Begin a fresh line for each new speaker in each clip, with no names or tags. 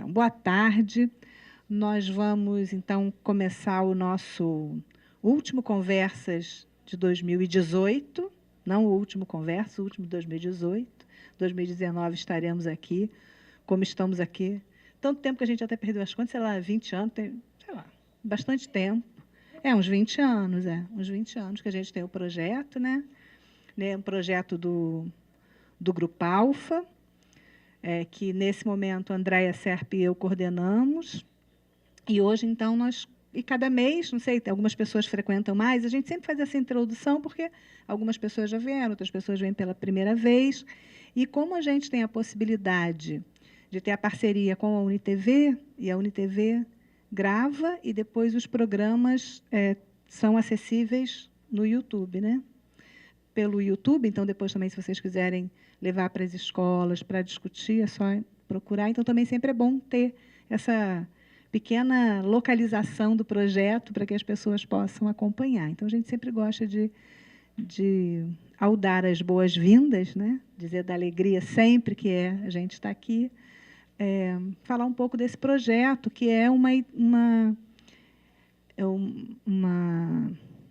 Então, boa tarde. Nós vamos, então, começar o nosso último Conversas de 2018, não o último Conversa, o último de 2018. 2019 estaremos aqui, como estamos aqui. Tanto tempo que a gente até perdeu as contas, sei lá, 20 anos, tem, sei lá, bastante tempo. Uns 20 anos, uns 20 anos que a gente tem o projeto, né? Um projeto do Grupo Alfa, que, nesse momento, a Andréia Serpa e eu coordenamos. E hoje, então, e cada mês, não sei, algumas pessoas frequentam mais, a gente sempre faz essa introdução, porque algumas pessoas já vieram, outras pessoas vêm pela primeira vez. E como a gente tem a possibilidade de ter a parceria com a UniTV, e a UniTV grava, e depois os programas são acessíveis no YouTube, né? Pelo YouTube, então, depois também, se vocês quiserem levar para as escolas para discutir, é só procurar. Então, também sempre é bom ter essa pequena localização do projeto para que as pessoas possam acompanhar. Então, a gente sempre gosta ao dar as boas-vindas, né? Dizer da alegria sempre que a gente está aqui, falar um pouco desse projeto, que é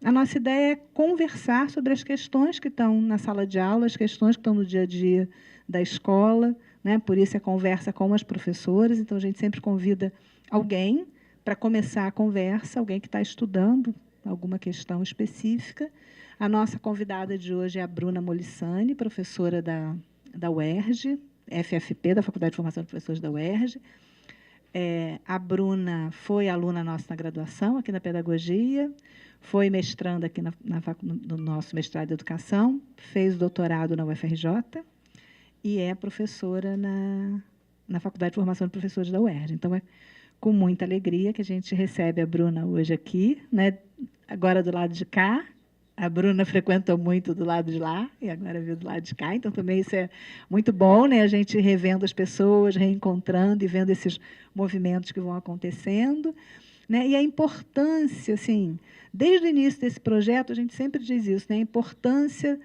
a nossa ideia é conversar sobre as questões que estão na sala de aula, as questões que estão no dia a dia da escola, né? Por isso, conversa com as professoras. Então, a gente sempre convida alguém para começar a conversa, alguém que está estudando alguma questão específica. A nossa convidada de hoje é a Bruna Molissani, professora da UERJ, FFP, da Faculdade de Formação de Professores da UERJ. A Bruna foi aluna nossa na graduação, aqui na Pedagogia, foi mestranda aqui no nosso mestrado de Educação, fez doutorado na UFRJ e é professora na Faculdade de Formação de Professores da UERJ. Então, é com muita alegria que a gente recebe a Bruna hoje aqui, né? Agora do lado de cá. A Bruna frequentou muito do lado de lá e agora veio do lado de cá. Então, também isso é muito bom, né? A gente revendo as pessoas, reencontrando e vendo esses movimentos que vão acontecendo, né? E a importância, assim, desde o início desse projeto, a gente sempre diz isso, né? A importância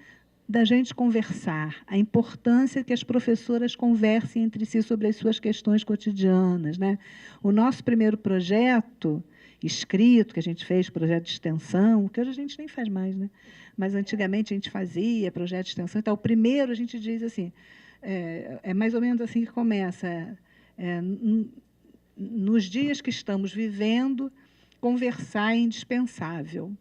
da gente conversar, a importância que as professoras conversem entre si sobre as suas questões cotidianas, né? O nosso primeiro projeto escrito, que a gente fez, projeto de extensão, que hoje a gente nem faz mais, né? Mas antigamente a gente fazia projeto de extensão. Então, o primeiro a gente diz assim, é mais ou menos assim que começa, nos dias que estamos vivendo, conversar é indispensável.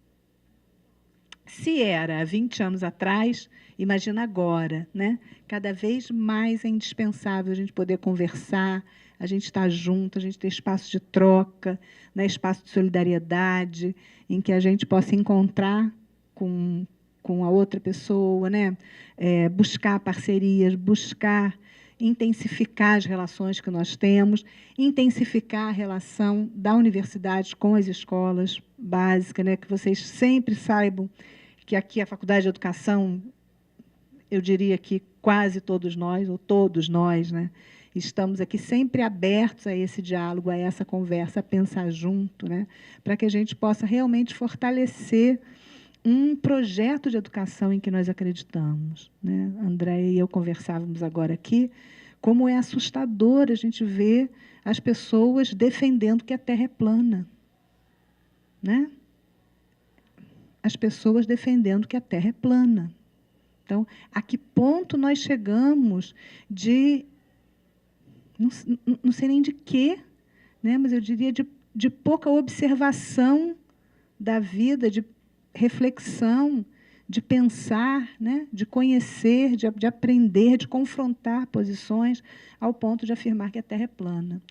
Se era há 20 anos atrás, imagina agora, né? Cada vez mais é indispensável a gente poder conversar, a gente estar junto, a gente ter espaço de troca, né? Espaço de solidariedade, em que a gente possa encontrar com a outra pessoa, né? Buscar parcerias, buscar intensificar as relações que nós temos, intensificar a relação da universidade com as escolas básicas, né? Que vocês sempre saibam que aqui a Faculdade de Educação, eu diria que quase todos nós, ou todos nós, né, estamos aqui sempre abertos a esse diálogo, a essa conversa, a pensar junto, né, para que a gente possa realmente fortalecer um projeto de educação em que nós acreditamos, né? André e eu conversávamos agora aqui, como é assustador a gente ver as pessoas defendendo que a Terra é plana, né? As pessoas defendendo que a Terra é plana. Então, a que ponto nós chegamos de, não sei nem de quê, né? Mas eu diria de pouca observação da vida, de reflexão, de pensar, né? De conhecer, de aprender, de confrontar posições, ao ponto de afirmar que a Terra é plana.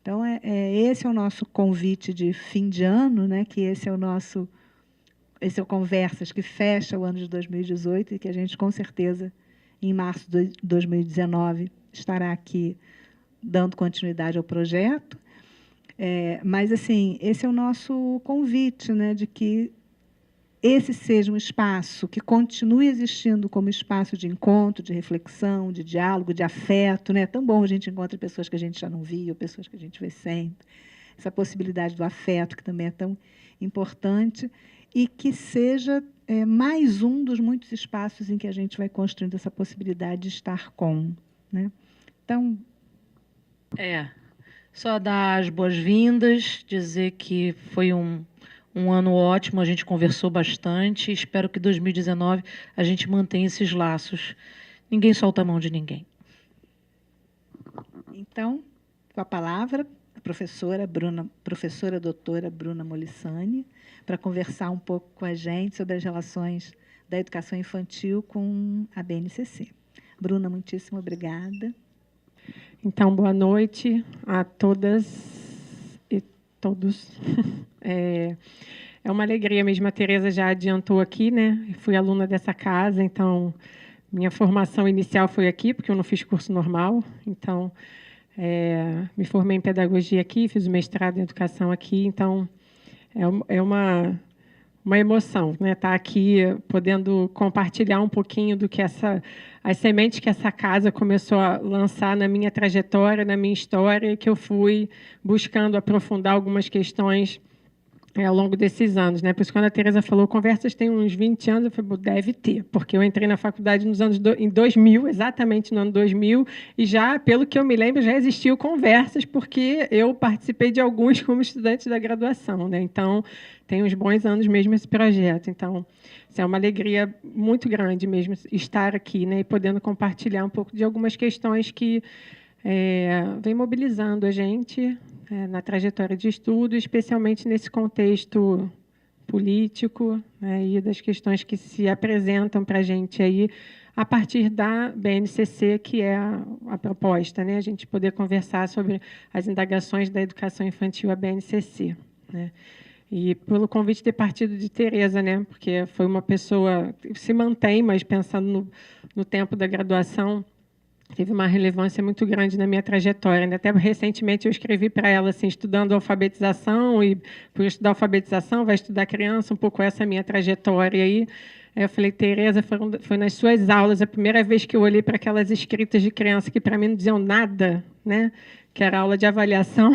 Então, esse é o nosso convite de fim de ano, né? Que esse é o Conversas, que fecha o ano de 2018 e que a gente, com certeza, em março de 2019, estará aqui dando continuidade ao projeto. Mas, assim, esse é o nosso convite, né, de que esse seja um espaço que continue existindo como espaço de encontro, de reflexão, de diálogo, de afeto, né? É tão bom a gente encontra pessoas que a gente já não via, pessoas que a gente vê sempre. Essa possibilidade do afeto, que também é tão importante, e que seja mais um dos muitos espaços em que a gente vai construindo essa possibilidade de estar com, né? Então...
Só dar as boas-vindas, dizer que foi um ano ótimo, a gente conversou bastante. Espero que 2019 a gente mantenha esses laços. Ninguém solta a mão de ninguém.
Então, com a palavra, a professora doutora Bruna Molissani, para conversar um pouco com a gente sobre as relações da educação infantil com a BNCC. Bruna, muitíssimo obrigada.
Então, boa noite a todas e todos. É uma alegria mesmo, a Tereza já adiantou aqui, né? Eu fui aluna dessa casa, então minha formação inicial foi aqui, porque eu não fiz curso normal. Então, me formei em pedagogia aqui, fiz o mestrado em educação aqui, então é uma emoção, né? Estar aqui podendo compartilhar um pouquinho do que as sementes que essa casa começou a lançar na minha trajetória, na minha história, que eu fui buscando aprofundar algumas questões ao longo desses anos, né? Por isso, quando a Tereza falou, Conversas tem uns 20 anos, eu falei, deve ter, porque eu entrei na faculdade em 2000, exatamente no ano 2000, e já, pelo que eu me lembro, já existiu Conversas, porque eu participei de alguns como estudante da graduação, né? Então, tem uns bons anos mesmo esse projeto. Então, é uma alegria muito grande mesmo estar aqui, né? E podendo compartilhar um pouco de algumas questões que vem mobilizando a gente na trajetória de estudo, especialmente nesse contexto político, né, e das questões que se apresentam para a gente aí a partir da BNCC, que é a proposta, né, a gente poder conversar sobre as indagações da educação infantil à BNCC, né. E pelo convite de ter partido de Tereza, né, porque foi uma pessoa que se mantém, mas pensando no tempo da graduação, teve uma relevância muito grande na minha trajetória, né? Até recentemente eu escrevi para ela, assim, estudando alfabetização, e por estudar alfabetização, vai estudar criança, um pouco essa minha trajetória aí. Eu falei, Tereza, foi nas suas aulas a primeira vez que eu olhei para aquelas escritas de criança que para mim não diziam nada, né? Que era aula de avaliação,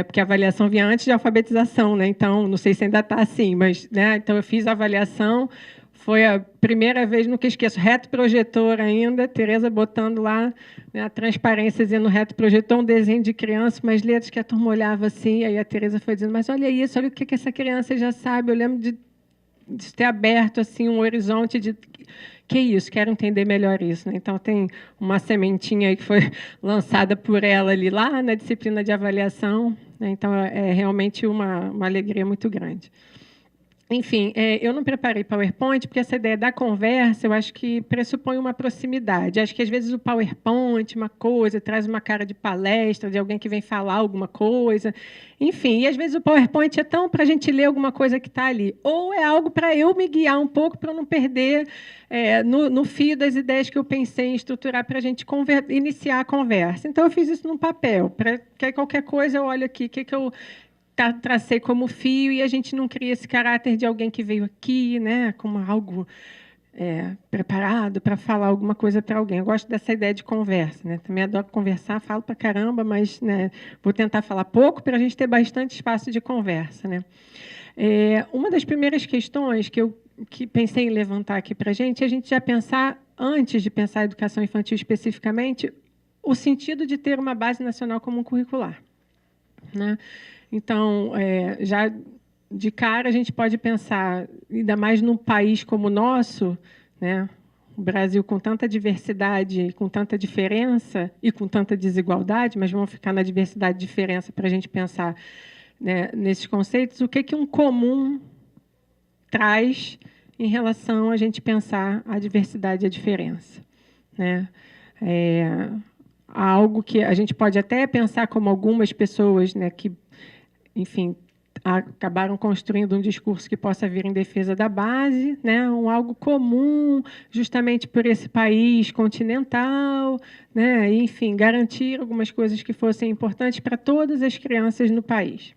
porque a avaliação vinha antes de alfabetização, né? Então, não sei se ainda está assim, mas, né? Então eu fiz a avaliação. Foi a primeira vez, nunca esqueço, reto projetor ainda, Tereza botando lá, né, a transparência, dizendo reto projetor, um desenho de criança, umas letras que a turma olhava assim, aí a Tereza foi dizendo, mas olha isso, olha o que essa criança já sabe. Eu lembro de ter aberto assim, um horizonte de... Que isso, quero entender melhor isso, né? Então, tem uma sementinha aí que foi lançada por ela ali lá na disciplina de avaliação, né? Então, é realmente uma alegria muito grande. Enfim, eu não preparei PowerPoint, porque essa ideia da conversa, eu acho que pressupõe uma proximidade. Acho que, às vezes, o PowerPoint, uma coisa, traz uma cara de palestra, de alguém que vem falar alguma coisa. Enfim, e, às vezes, o PowerPoint é tão para a gente ler alguma coisa que está ali. Ou é algo para eu me guiar um pouco, para eu não perder no fio das ideias que eu pensei em estruturar para a gente iniciar a conversa. Então, eu fiz isso num papel, para que qualquer coisa eu olho aqui, o que eu... tracei como fio, e a gente não cria esse caráter de alguém que veio aqui, né, como algo preparado para falar alguma coisa para alguém. Eu gosto dessa ideia de conversa, né? Também adoro conversar, falo para caramba, mas, né, vou tentar falar pouco para a gente ter bastante espaço de conversa, né? Uma das primeiras questões que pensei em levantar aqui para a gente já pensar, antes de pensar a educação infantil especificamente, o sentido de ter uma base nacional comum curricular, né? Então, já de cara, a gente pode pensar, ainda mais num país como o nosso, né? O Brasil com tanta diversidade, com tanta diferença e com tanta desigualdade, mas vamos ficar na diversidade e diferença para a gente pensar, né, nesses conceitos, o que um comum traz em relação a gente pensar a diversidade e a diferença, né? Algo que a gente pode até pensar como algumas pessoas, né, que, enfim, acabaram construindo um discurso que possa vir em defesa da base, né, algo comum, justamente por esse país continental, né, e, enfim, garantir algumas coisas que fossem importantes para todas as crianças no país.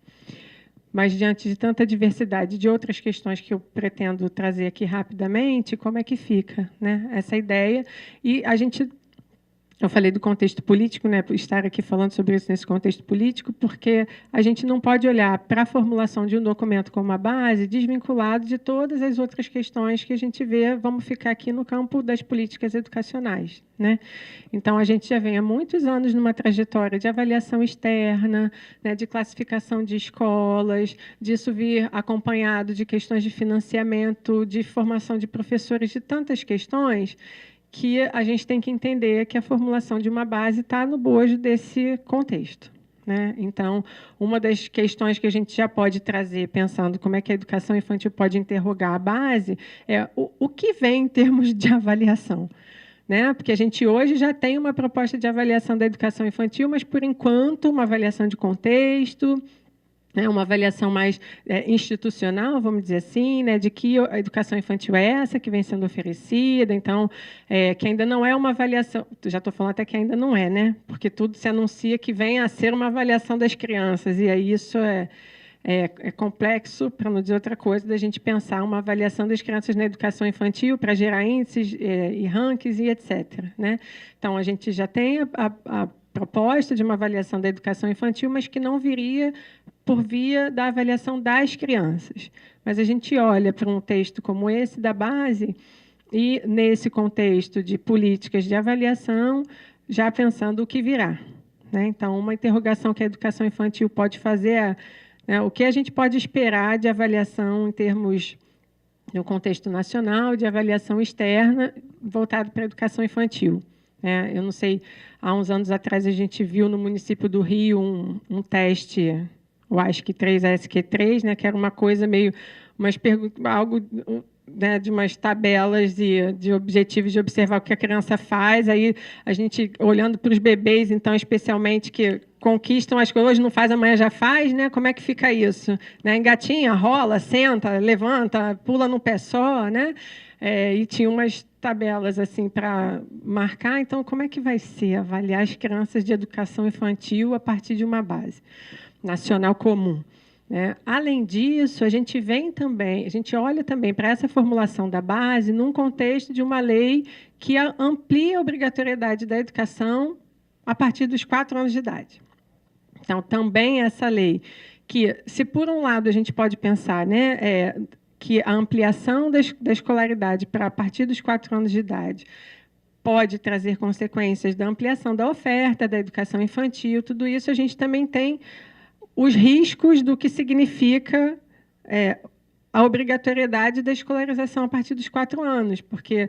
Mas, diante de tanta diversidade de outras questões que eu pretendo trazer aqui rapidamente, como é que fica, né, essa ideia? E a gente Eu falei do contexto político, né, por estar aqui falando sobre isso nesse contexto político, porque a gente não pode olhar para a formulação de um documento como a base desvinculado de todas as outras questões que a gente vê, vamos ficar aqui no campo das políticas educacionais, né? Então, a gente já vem há muitos anos numa trajetória de avaliação externa, né, de classificação de escolas, disso vir acompanhado de questões de financiamento, de formação de professores, de tantas questões, que a gente tem que entender que a formulação de uma base está no bojo desse contexto, né? Então, uma das questões que a gente já pode trazer, pensando como é que a educação infantil pode interrogar a base, é o que vem em termos de avaliação, né? Porque a gente hoje já tem uma proposta de avaliação da educação infantil, mas, por enquanto, uma avaliação de contexto, uma avaliação mais institucional, vamos dizer assim, né, de que a educação infantil é essa que vem sendo oferecida, então, que ainda não é uma avaliação, já estou falando até que ainda não é, né, porque tudo se anuncia que vem a ser uma avaliação das crianças, e aí isso é complexo, para não dizer outra coisa, da gente pensar uma avaliação das crianças na educação infantil para gerar índices e rankings e etc., né? Então, a gente já tem a proposta de uma avaliação da educação infantil, mas que não viria por via da avaliação das crianças. Mas a gente olha para um texto como esse da base e, nesse contexto de políticas de avaliação, já pensando o que virá, né? Então, uma interrogação que a educação infantil pode fazer é, né, o que a gente pode esperar de avaliação em termos no contexto nacional, de avaliação externa, voltado para a educação infantil. Eu não sei, há uns anos atrás a gente viu no município do Rio um teste, eu acho que 3ASQ3, né, que era uma coisa meio, algo, né, de umas tabelas de objetivos de observar o que a criança faz, aí a gente olhando para os bebês, então, especialmente, que conquistam as coisas, hoje não faz, amanhã já faz, né? Como é que fica isso? Né? Engatinha, rola, senta, levanta, pula num pé só, né? E tinha umas tabelas assim para marcar. Então, como é que vai ser avaliar as crianças de educação infantil a partir de uma base nacional comum? Além disso, a gente olha também para essa formulação da base num contexto de uma lei que amplia a obrigatoriedade da educação a partir dos 4 anos de idade. Então, também essa lei, que, se por um lado a gente pode pensar, né, que a ampliação da escolaridade para a partir dos 4 anos de idade pode trazer consequências da ampliação da oferta, da educação infantil, tudo isso a gente também tem os riscos do que significa a obrigatoriedade da escolarização a partir dos 4 anos, porque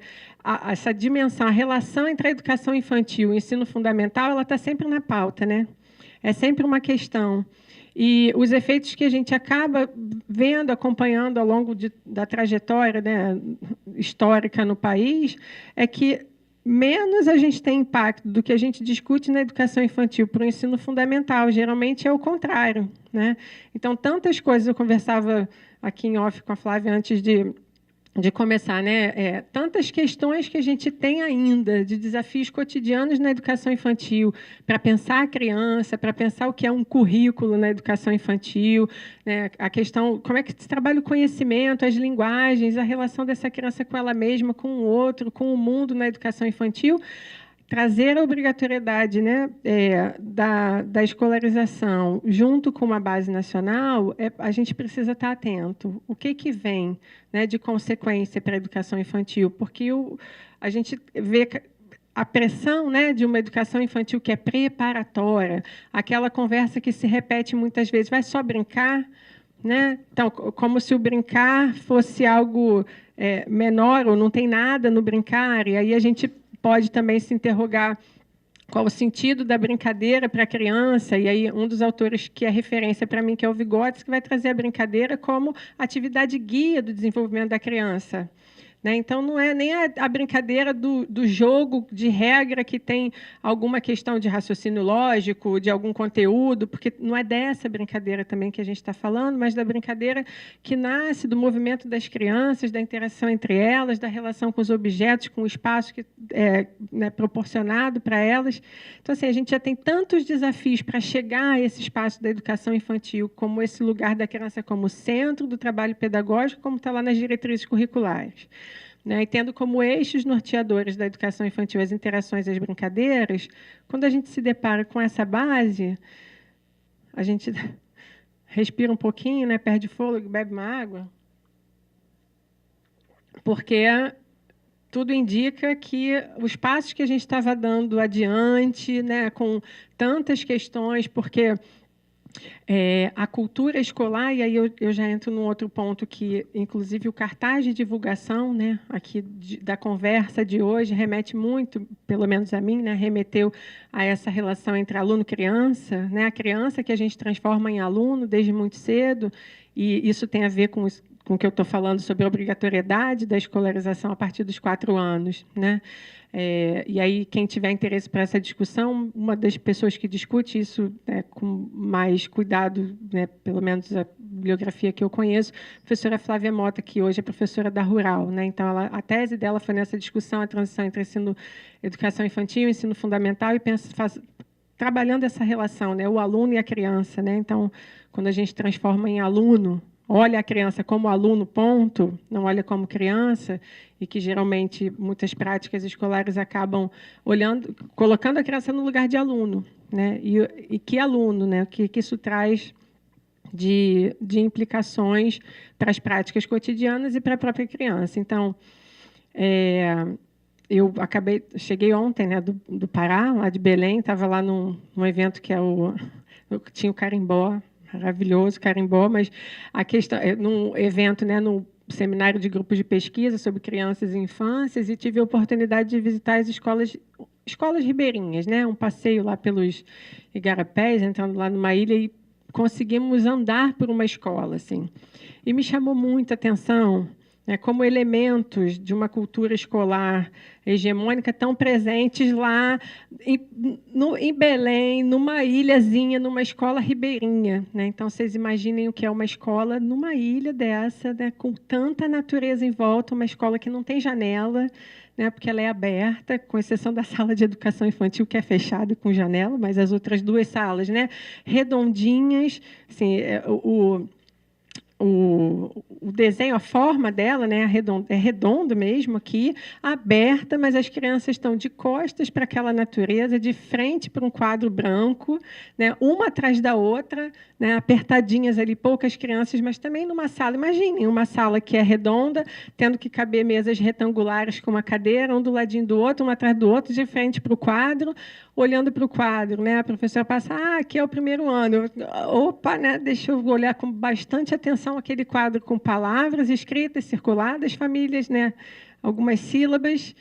essa dimensão, a relação entre a educação infantil e o ensino fundamental, ela está sempre na pauta, né? É sempre uma questão. E os efeitos que a gente acaba vendo, acompanhando ao longo da trajetória, né, histórica no país, é que menos a gente tem impacto do que a gente discute na educação infantil para o ensino fundamental. Geralmente é o contrário, né? Então, tantas coisas, eu conversava aqui em off com a Flávia antes de começar, né? Tantas questões que a gente tem ainda de desafios cotidianos na educação infantil, para pensar a criança, para pensar o que é um currículo na educação infantil, né? A questão, como é que se trabalha o conhecimento, as linguagens, a relação dessa criança com ela mesma, com o outro, com o mundo na educação infantil. Trazer a obrigatoriedade, né, da escolarização junto com uma base nacional, a gente precisa estar atento. O que vem, né, de consequência para a educação infantil? Porque a gente vê a pressão, né, de uma educação infantil que é preparatória, aquela conversa que se repete muitas vezes, vai só brincar? Né? Então, como se o brincar fosse algo menor, ou não tem nada no brincar, e aí a gente pode também se interrogar qual o sentido da brincadeira para a criança, e aí um dos autores que é referência para mim, que é o Vygotsky, que vai trazer a brincadeira como atividade guia do desenvolvimento da criança. Né? Então, não é nem a brincadeira do jogo de regra que tem alguma questão de raciocínio lógico, de algum conteúdo, porque não é dessa brincadeira também que a gente está falando, mas da brincadeira que nasce do movimento das crianças, da interação entre elas, da relação com os objetos, com o espaço que né, proporcionado para elas. Então, assim, a gente já tem tantos desafios para chegar a esse espaço da educação infantil, como esse lugar da criança como centro do trabalho pedagógico, como está lá nas diretrizes curriculares. né, e tendo como eixos norteadores da educação infantil as interações e as brincadeiras, quando a gente se depara com essa base, a gente respira um pouquinho, né, perde fôlego, bebe uma água, porque tudo indica que os passos que a gente estava dando adiante, né, com tantas questões, porque a cultura escolar, e aí eu já entro num outro ponto que, inclusive, o cartaz de divulgação, né, aqui da conversa de hoje remete muito, pelo menos a mim, né, remeteu a essa relação entre aluno e criança, né, a criança que a gente transforma em aluno desde muito cedo, e isso tem a ver com o que eu estou falando sobre a obrigatoriedade da escolarização a partir dos 4 anos, né? E aí, quem tiver interesse para essa discussão, uma das pessoas que discute isso, né, com mais cuidado, né, pelo menos a bibliografia que eu conheço, a professora Flávia Mota, que hoje é professora da Rural, né? Então, a tese dela foi nessa discussão, a transição entre educação infantil e ensino fundamental, e trabalhando essa relação, né, o aluno e a criança, né? Então, quando a gente transforma em aluno, olha a criança como aluno, ponto, não olha como criança, e que geralmente muitas práticas escolares acabam colocando a criança no lugar de aluno, né? E que aluno, né? O que isso traz de implicações para as práticas cotidianas e para a própria criança. Então, eu cheguei ontem, né, do Pará, lá de Belém, estava lá num evento que tinha o carimbó, maravilhoso carimbó, mas a questão num evento, né, no seminário de grupos de pesquisa sobre crianças e infâncias, e tive a oportunidade de visitar as escolas ribeirinhas, né, um passeio lá pelos igarapés, entrando lá numa ilha, e conseguimos andar por uma escola, assim, e me chamou muita atenção, né, como elementos de uma cultura escolar hegemônica tão presentes lá em Belém, numa ilhazinha, numa escola ribeirinha, né? Então, vocês imaginem o que é uma escola numa ilha dessa, né, com tanta natureza em volta, uma escola que não tem janela, né, porque ela é aberta, com exceção da sala de educação infantil, que é fechada com janela, mas as outras 2 salas, né, redondinhas, assim, o desenho, a forma dela, né, é redondo mesmo aqui, aberta, mas as crianças estão de costas para aquela natureza, de frente para um quadro branco, né, uma atrás da outra, né, apertadinhas ali, poucas crianças, mas também numa sala. Imaginem, uma sala que é redonda, tendo que caber mesas retangulares com uma cadeira, um do ladinho do outro, um atrás do outro, de frente para o quadro, olhando para o quadro, né, a professora passa, aqui é o primeiro ano. Opa, né, deixa eu olhar com bastante atenção aquele quadro com palavras escritas, circuladas, famílias, né, algumas sílabas,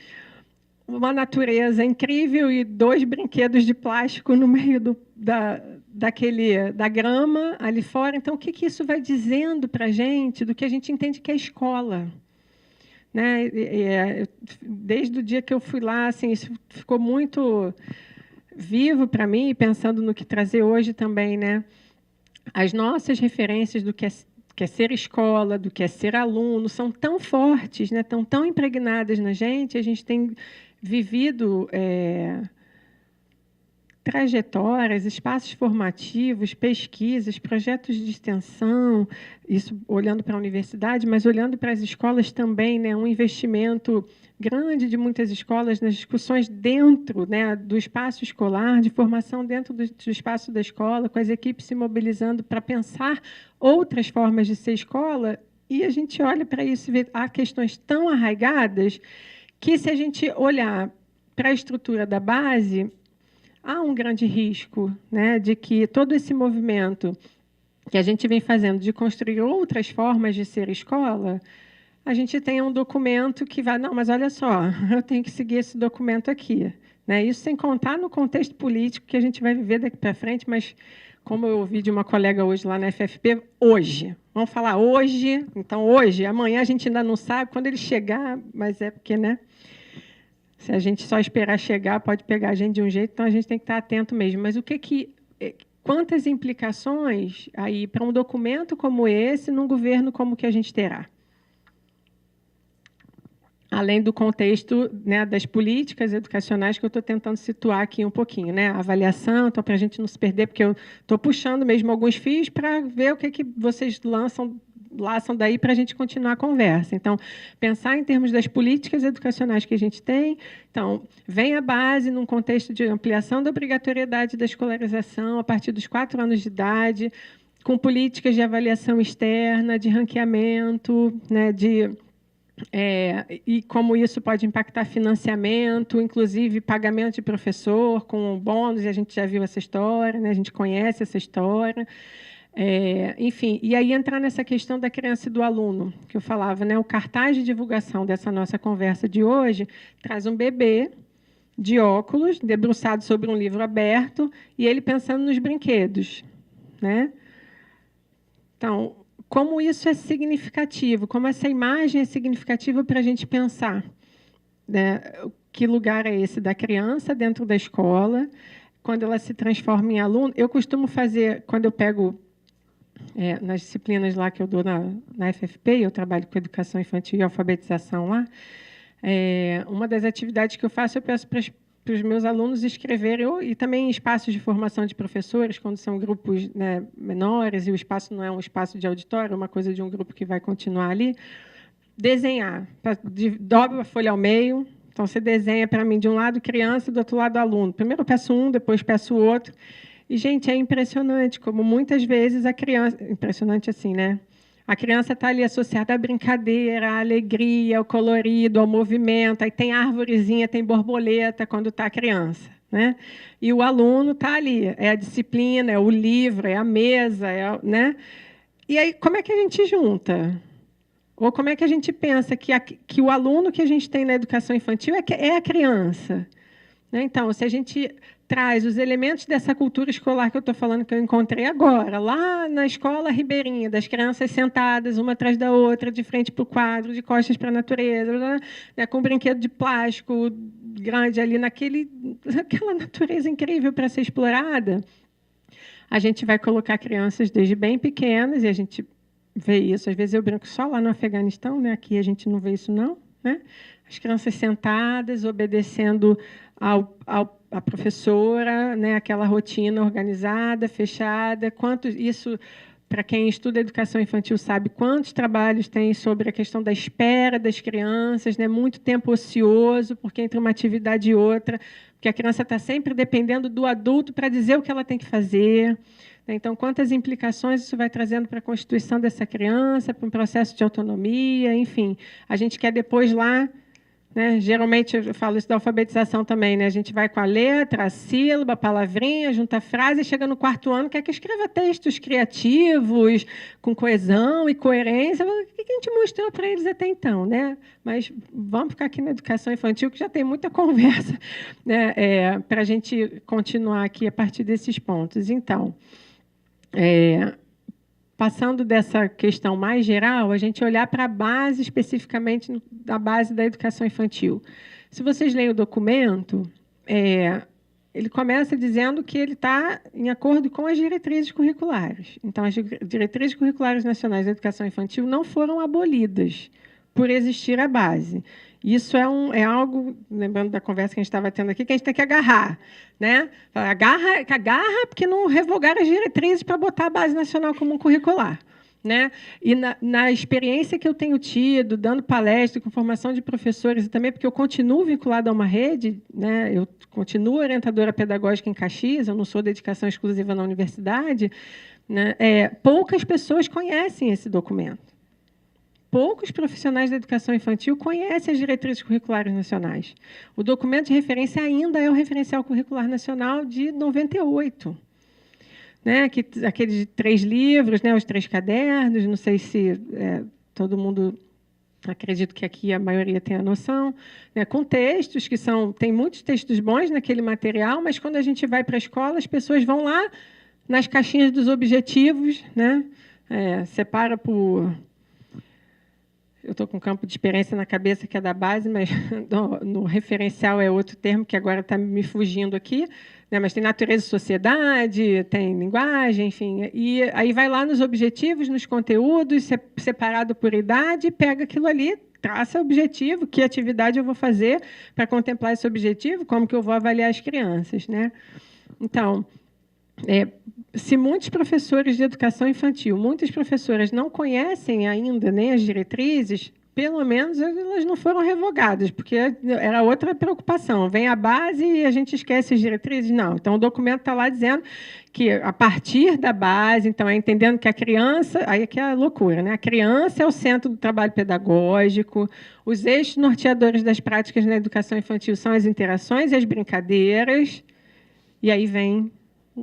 uma natureza incrível e 2 brinquedos de plástico no meio da grama ali fora. Então, o que isso vai dizendo para a gente do que a gente entende que é escola? Né? Desde o dia que eu fui lá, assim, isso ficou muito vivo para mim, pensando no que trazer hoje também, né? As nossas referências do que é ser escola, do que é ser aluno, são tão fortes, né? Tão impregnadas na gente, a gente tem vivido trajetórias, espaços formativos, pesquisas, projetos de extensão, isso olhando para a universidade, mas olhando para as escolas também, né, um investimento grande de muitas escolas nas discussões dentro, né, do espaço escolar, de formação dentro do espaço da escola, com as equipes se mobilizando para pensar outras formas de ser escola, e a gente olha para isso e vê há questões tão arraigadas que, se a gente olhar para a estrutura da base, há um grande risco, né, de que todo esse movimento que a gente vem fazendo de construir outras formas de ser escola, a gente tenha um documento que vai, não, mas olha só, eu tenho que seguir esse documento aqui, né? Isso sem contar no contexto político que a gente vai viver daqui para frente, mas como eu ouvi de uma colega hoje lá na FFP, hoje, vamos falar hoje, então hoje, amanhã a gente ainda não sabe, quando ele chegar, mas é porque, né? Se a gente só esperar chegar, pode pegar a gente de um jeito, então a gente tem que estar atento mesmo. Mas quantas implicações aí para um documento como esse, num governo como que a gente terá? Além do contexto, né, das políticas educacionais que eu estou tentando situar aqui um pouquinho, né? A avaliação, então, para a gente não se perder, porque eu estou puxando mesmo alguns fios para ver o que vocês lançam laçam daí para a gente continuar a conversa. Então, pensar em termos das políticas educacionais que a gente tem. Então, vem a base num contexto de ampliação da obrigatoriedade da escolarização a partir dos 4 anos de idade, com políticas de avaliação externa, de ranqueamento, né, e como isso pode impactar financiamento, inclusive pagamento de professor com bônus, e a gente já viu essa história, né? A gente conhece essa história. Enfim, e aí entrar nessa questão da criança e do aluno, que eu falava, né? O cartaz de divulgação dessa nossa conversa de hoje traz um bebê de óculos, debruçado sobre um livro aberto, e ele pensando nos brinquedos, né? Então, como isso é significativo, como essa imagem é significativa para a gente pensar, né? Que lugar é esse da criança dentro da escola, quando ela se transforma em aluno. Eu costumo fazer, quando eu pego nas disciplinas lá que eu dou na FFP, eu trabalho com educação infantil e alfabetização lá, uma das atividades que eu faço, eu peço para os meus alunos escreverem, e também em espaços de formação de professores, quando são grupos, né, menores, e o espaço não é um espaço de auditório, é uma coisa de um grupo que vai continuar ali, desenhar. Dobra a folha ao meio, então você desenha para mim de um lado criança e do outro lado aluno. Primeiro eu peço um, depois peço o outro. E, gente, é impressionante como muitas vezes a criança... Impressionante assim, né? A criança está ali associada à brincadeira, à alegria, ao colorido, ao movimento. Aí tem árvorezinha, tem borboleta quando está a criança, né? E o aluno está ali. É a disciplina, é o livro, é a mesa, né? E aí, como é que a gente junta? Ou como é que a gente pensa que o aluno que a gente tem na educação infantil é a criança? Né? Então, se a gente traz os elementos dessa cultura escolar que eu estou falando, que eu encontrei agora, lá na escola ribeirinha, das crianças sentadas, uma atrás da outra, de frente para o quadro, de costas para a natureza, né, com um brinquedo de plástico grande ali, naquela natureza incrível para ser explorada, a gente vai colocar crianças desde bem pequenas, e a gente vê isso. Às vezes eu brinco só lá no Afeganistão, né? Aqui a gente não vê isso, não. Né? As crianças sentadas, obedecendo a professora, né, aquela rotina organizada, fechada. Quanto isso, para quem estuda educação infantil, sabe quantos trabalhos tem sobre a questão da espera das crianças, né, muito tempo ocioso, porque entre uma atividade e outra, porque a criança está sempre dependendo do adulto para dizer o que ela tem que fazer. Então, quantas implicações isso vai trazendo para a constituição dessa criança, para um processo de autonomia, enfim. A gente quer depois lá... Né? Geralmente, eu falo isso da alfabetização também, né? A gente vai com a letra, a sílaba, a palavrinha, junta a frase, e chega no 4º ano, quer que escreva textos criativos, com coesão e coerência. O que a gente mostrou para eles até então? Né? Mas vamos ficar aqui na educação infantil, que já tem muita conversa, né? Para a gente continuar aqui a partir desses pontos. Então, passando dessa questão mais geral, a gente olhar para a base, especificamente da base da educação infantil. Se vocês leem o documento, ele começa dizendo que ele está em acordo com as diretrizes curriculares. Então, as diretrizes curriculares nacionais da educação infantil não foram abolidas por existir a base. Isso é algo, lembrando da conversa que a gente estava tendo aqui, que a gente tem que agarrar. Né? Agarra, porque não revogaram as diretrizes para botar a Base Nacional Comum Curricular. Né? E na experiência que eu tenho tido, dando palestra com formação de professores, e também porque eu continuo vinculada a uma rede, né? Eu continuo orientadora pedagógica em Caxias, eu não sou dedicação exclusiva na universidade, né? Poucas pessoas conhecem esse documento. Poucos profissionais da educação infantil conhecem as diretrizes curriculares nacionais. O documento de referência ainda é o Referencial Curricular Nacional de 98. Né? Aqueles 3 livros, né? Os 3 cadernos, não sei se todo mundo, acredito que aqui a maioria tem a noção, né? Com textos que tem muitos textos bons naquele material, mas quando a gente vai para a escola, as pessoas vão lá nas caixinhas dos objetivos, né? Separa por... Eu estou com um campo de experiência na cabeça que é da base, mas no referencial é outro termo que agora está me fugindo aqui, né? Mas tem natureza e sociedade, tem linguagem, enfim. E aí vai lá nos objetivos, nos conteúdos, separado por idade, pega aquilo ali, traça o objetivo, que atividade eu vou fazer para contemplar esse objetivo, como que eu vou avaliar as crianças. Né? Então, se muitos professores de educação infantil, muitas professoras não conhecem ainda, né, as diretrizes, pelo menos elas não foram revogadas, porque era outra preocupação. Vem a base e a gente esquece as diretrizes? Não. Então, o documento está lá dizendo que, a partir da base, então, entendendo que a criança... Aí é que é a loucura, né? A criança é o centro do trabalho pedagógico, os eixos norteadores das práticas na educação infantil são as interações e as brincadeiras, e aí vem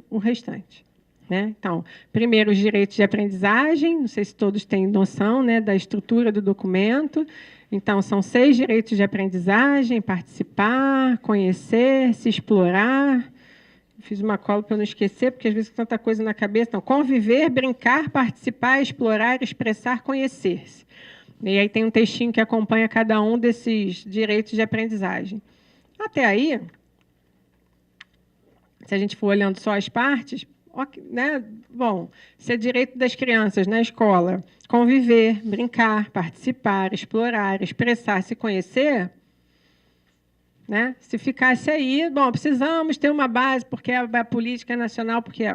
o restante. Né? Então, primeiro, os direitos de aprendizagem, não sei se todos têm noção, né, da estrutura do documento. Então, são 6 direitos de aprendizagem: participar, conhecer, se explorar. Fiz uma cola para não esquecer, porque às vezes tem tanta coisa na cabeça. Então, conviver, brincar, participar, explorar, expressar, conhecer-se. E aí tem um textinho que acompanha cada um desses direitos de aprendizagem. Até aí, se a gente for olhando só as partes... Né? Bom, se é direito das crianças na escola conviver, brincar, participar, explorar, expressar, se conhecer, né? Se ficasse aí, bom, precisamos ter uma base, porque a política nacional, porque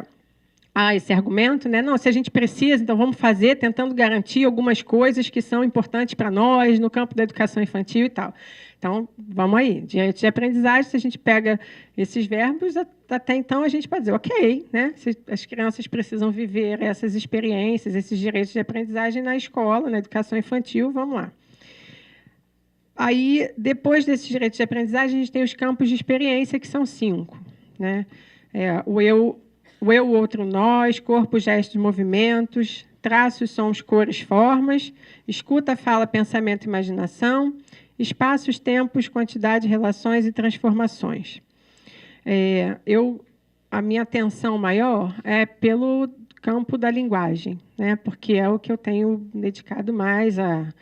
esse argumento, né? Não, se a gente precisa, então vamos fazer, tentando garantir algumas coisas que são importantes para nós no campo da educação infantil e tal. Então, vamos aí. Direito de aprendizagem, se a gente pega esses verbos, até então a gente pode dizer, ok, né? Se as crianças precisam viver essas experiências, esses direitos de aprendizagem na escola, na educação infantil, vamos lá. Aí, depois desses direitos de aprendizagem, a gente tem os campos de experiência, que são 5. Né? O eu, o outro, nós, corpo, gestos, movimentos, traços, sons, cores, formas, escuta, fala, pensamento, imaginação, espaços, tempos, quantidade, relações e transformações. A minha atenção maior é pelo campo da linguagem, né? Porque é o que eu tenho dedicado mais a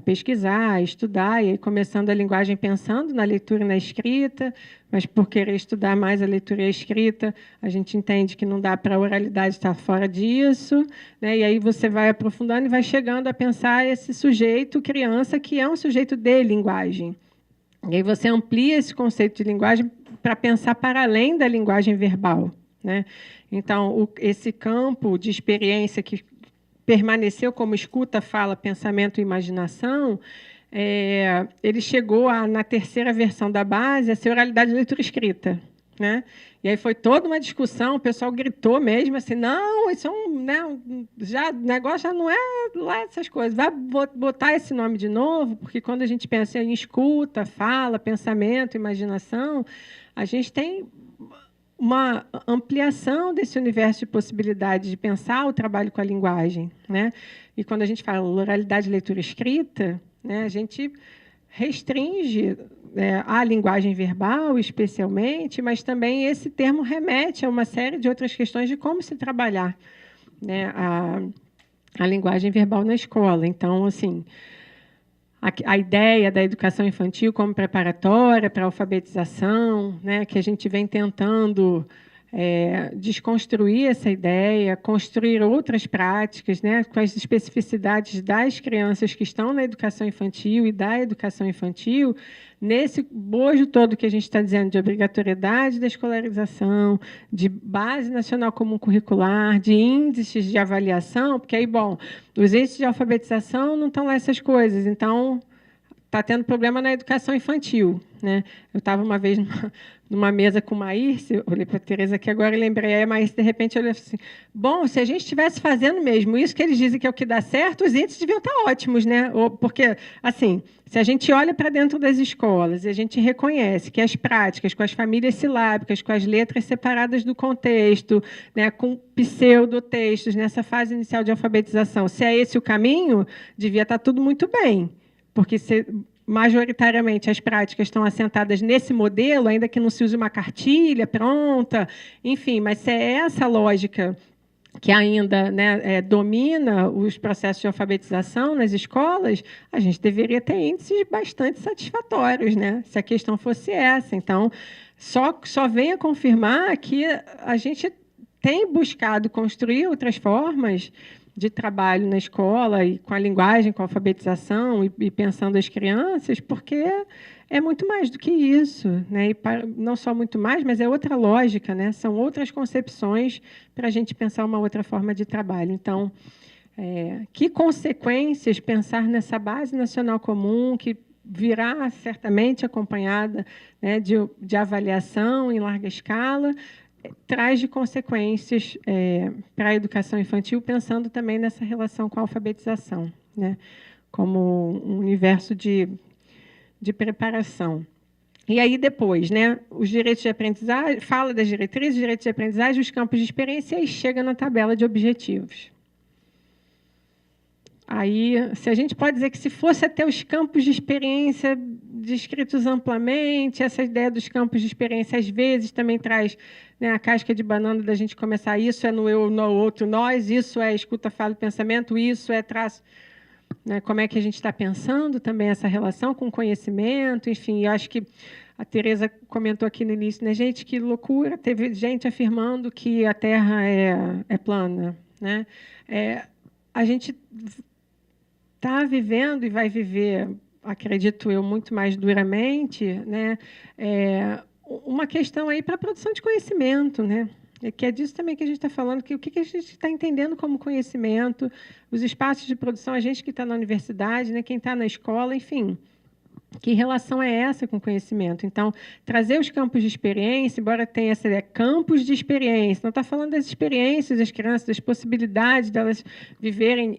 pesquisar, a estudar, e aí começando a linguagem pensando na leitura e na escrita, mas por querer estudar mais a leitura e a escrita, a gente entende que não dá para a oralidade estar fora disso, né? E aí você vai aprofundando e vai chegando a pensar esse sujeito, criança, que é um sujeito de linguagem. E aí você amplia esse conceito de linguagem para pensar para além da linguagem verbal, né? Então, esse campo de experiência que permaneceu como escuta, fala, pensamento e imaginação, ele chegou, na terceira versão da base, a ser oralidade de leitura escrita. Né? E aí foi toda uma discussão, o pessoal gritou mesmo assim, não, isso é o negócio já não é lá essas coisas, vai botar esse nome de novo, porque quando a gente pensa em escuta, fala, pensamento, imaginação, a gente tem uma ampliação desse universo de possibilidades de pensar o trabalho com a linguagem. Né? E quando a gente fala oralidade de leitura escrita, né, a gente restringe a linguagem verbal, especialmente, mas também esse termo remete a uma série de outras questões de como se trabalhar, né, a linguagem verbal na escola. Então, assim, a ideia da educação infantil como preparatória para a alfabetização, né, que a gente vem tentando desconstruir essa ideia, construir outras práticas, né, com as especificidades das crianças que estão na educação infantil e da educação infantil, nesse bojo todo que a gente está dizendo de obrigatoriedade da escolarização, de base nacional comum curricular, de índices de avaliação, porque aí, bom, os índices de alfabetização não estão lá essas coisas, então está tendo problema na educação infantil. Né? Eu estava uma vez numa mesa com o Maírce, olhei para a Tereza aqui agora e lembrei, aí a Maírce, de repente, olhou assim, bom, se a gente estivesse fazendo mesmo isso que eles dizem que é o que dá certo, os índices deviam estar ótimos, né? Porque, assim, se a gente olha para dentro das escolas e a gente reconhece que as práticas com as famílias silábicas, com as letras separadas do contexto, né, com pseudotextos nessa fase inicial de alfabetização, se é esse o caminho, devia estar tudo muito bem, porque majoritariamente as práticas estão assentadas nesse modelo, ainda que não se use uma cartilha pronta, enfim, mas se é essa lógica que ainda, né, domina os processos de alfabetização nas escolas, a gente deveria ter índices bastante satisfatórios, né, se a questão fosse essa. Então, só vem a confirmar que a gente tem buscado construir outras formas de trabalho na escola e com a linguagem, com a alfabetização e pensando as crianças, porque é muito mais do que isso, né? E não só muito mais, mas é outra lógica, né? São outras concepções para a gente pensar uma outra forma de trabalho. Então, que consequências pensar nessa base nacional comum, que virá certamente acompanhada, né, de avaliação em larga escala, traz de consequências para a educação infantil, pensando também nessa relação com a alfabetização, né, como um universo de preparação. E aí, depois, né, os direitos de aprendizagem, fala das diretrizes, direitos de aprendizagem, os campos de experiência, e chega na tabela de objetivos. Aí, se a gente pode dizer que, se fosse até os campos de experiência descritos amplamente, essa ideia dos campos de experiência, às vezes, também traz, né, a casca de banana da gente começar, isso é no eu, no outro, nós, isso é escuta, fala e pensamento, isso é traço, né, como é que a gente está pensando também essa relação com o conhecimento, enfim, eu acho que a Tereza comentou aqui no início, né, gente, que loucura, teve gente afirmando que a Terra é plana, né? A gente está vivendo e vai viver, acredito eu, muito mais duramente, né, uma questão aí para a produção de conhecimento, né, que é disso também que a gente está falando, que o que a gente está entendendo como conhecimento, os espaços de produção, a gente que está na universidade, né, quem está na escola, enfim, que relação é essa com o conhecimento? Então, trazer os campos de experiência, embora tenha essa ideia, campos de experiência, não está falando das experiências das crianças, das possibilidades delas viverem,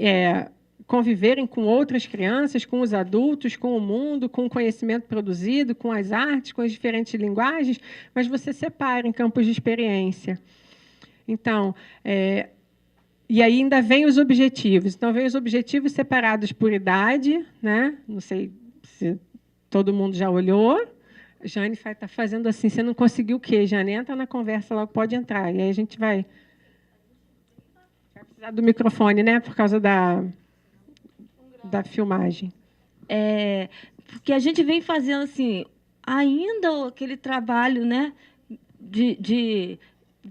conviverem com outras crianças, com os adultos, com o mundo, com o conhecimento produzido, com as artes, com as diferentes linguagens, mas você separa em campos de experiência. Então, e aí ainda vem os objetivos. Então, vem os objetivos separados por idade, né? Não sei se todo mundo já olhou. Jane está fazendo assim, você não conseguiu o quê, Jane? Entra na conversa logo, pode entrar. E aí a gente vai precisar do microfone, né? Por causa da filmagem.
Porque a gente vem fazendo assim, ainda aquele trabalho, né, de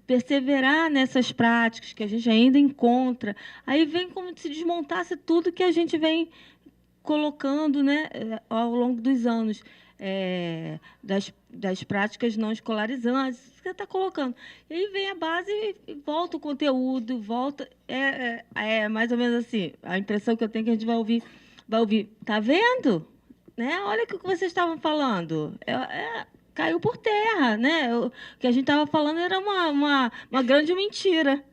perseverar nessas práticas que a gente ainda encontra. Aí vem como se desmontasse tudo que a gente vem colocando, né, ao longo dos anos, das práticas não escolarizantes, você está colocando. E aí vem a base e volta o conteúdo, volta... mais ou menos assim, a impressão que eu tenho que a gente vai ouvir, está vendo? Né? Olha o que vocês estavam falando. Caiu por terra, né? O que a gente estava falando era uma grande mentira,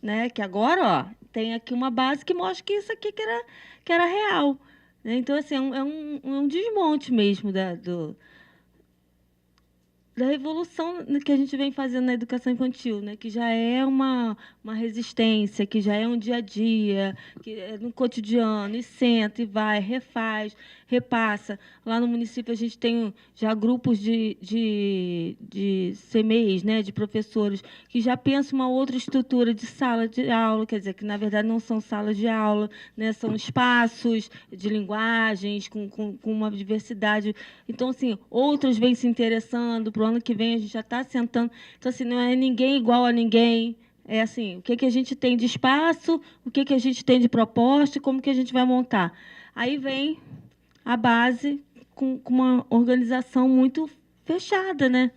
né? Que agora, ó, tem aqui uma base que mostra que isso aqui que era real. Então, assim, é um desmonte mesmo da revolução que a gente vem fazendo na educação infantil, né? Que já é uma resistência, que já é um dia a dia, que é no cotidiano, e senta, e vai, refaz, repassa. Lá no município a gente tem já grupos de CMEs, né? De professores, que já pensam uma outra estrutura de sala de aula, quer dizer, que na verdade não são salas de aula, né? São espaços de linguagens, com uma diversidade. Então, assim, outros vêm se interessando. Para o ano que vem a gente já está sentando. Então, assim, não é ninguém igual a ninguém. É assim, o que a gente tem de espaço, o que a gente tem de proposta e como que a gente vai montar. Aí vem a base com uma organização muito fechada, né?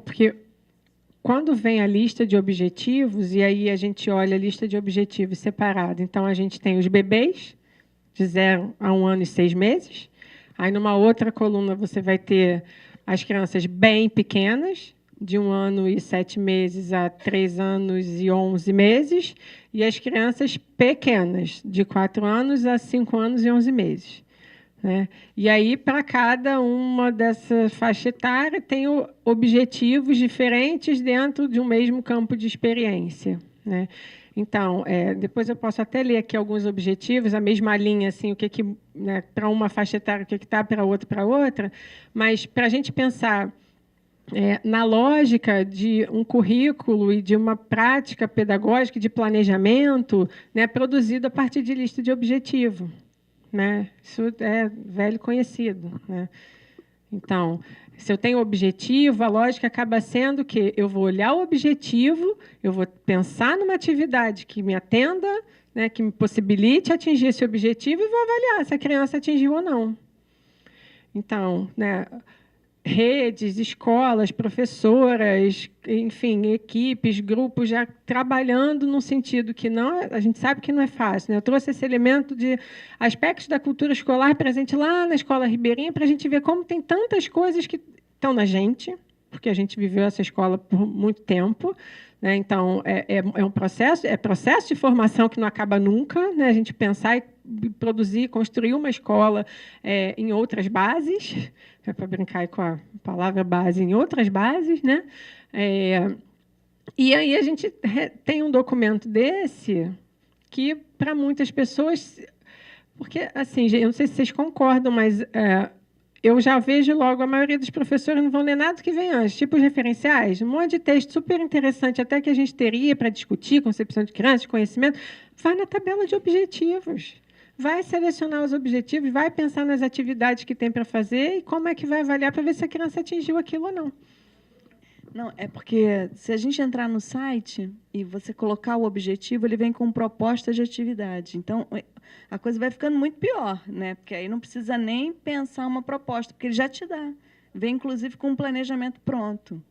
Porque quando vem a lista de objetivos, e aí a gente olha a lista de objetivos separada, então a gente tem os bebês, de 0 a 1 ano e 6 meses. Aí, numa outra coluna, você vai ter as crianças bem pequenas, de 1 ano e 7 meses a 3 anos e 11 meses, e as crianças pequenas, de 4 anos a 5 anos e 11 meses. Né? E aí, para cada uma dessa faixa etária, tem objetivos diferentes dentro de um mesmo campo de experiência. Né? Então, depois eu posso até ler aqui alguns objetivos, a mesma linha, assim, o que né, para uma faixa etária, o que está para outra, mas para a gente pensar na lógica de um currículo e de uma prática pedagógica de planejamento, né, produzido a partir de lista de objetivo. Né? Isso é velho conhecido. Né? Então, se eu tenho objetivo, a lógica acaba sendo que eu vou olhar o objetivo, eu vou pensar numa atividade que me atenda, né, que me possibilite atingir esse objetivo e vou avaliar se a criança atingiu ou não. Então, né, redes, escolas, professoras, enfim, equipes, grupos já trabalhando no sentido que não, a gente sabe que não é fácil, né? Eu trouxe esse elemento de aspectos da cultura escolar presente lá na Escola Ribeirinha para a gente ver como tem tantas coisas que estão na gente, porque a gente viveu essa escola por muito tempo, né? Então, é um processo de formação que não acaba nunca, né? A gente pensar e produzir, construir uma escola em outras bases, para brincar aí com a palavra base, em outras bases, né? E aí a gente tem um documento desse que, para muitas pessoas, porque, assim, eu não sei se vocês concordam, mas eu já vejo logo, a maioria dos professores não vão ler nada que vem antes, tipo os referenciais, um monte de texto super interessante, até que a gente teria para discutir concepção de criança, conhecimento, vai na tabela de objetivos. Vai selecionar os objetivos, vai pensar nas atividades que tem para fazer e como é que vai avaliar para ver se a criança atingiu aquilo ou não.
Não, é porque se a gente entrar no site e você colocar o objetivo, ele vem com proposta de atividade. Então, a coisa vai ficando muito pior, né? Porque aí não precisa nem pensar uma proposta, porque ele já te dá. Vem, inclusive, com um planejamento pronto.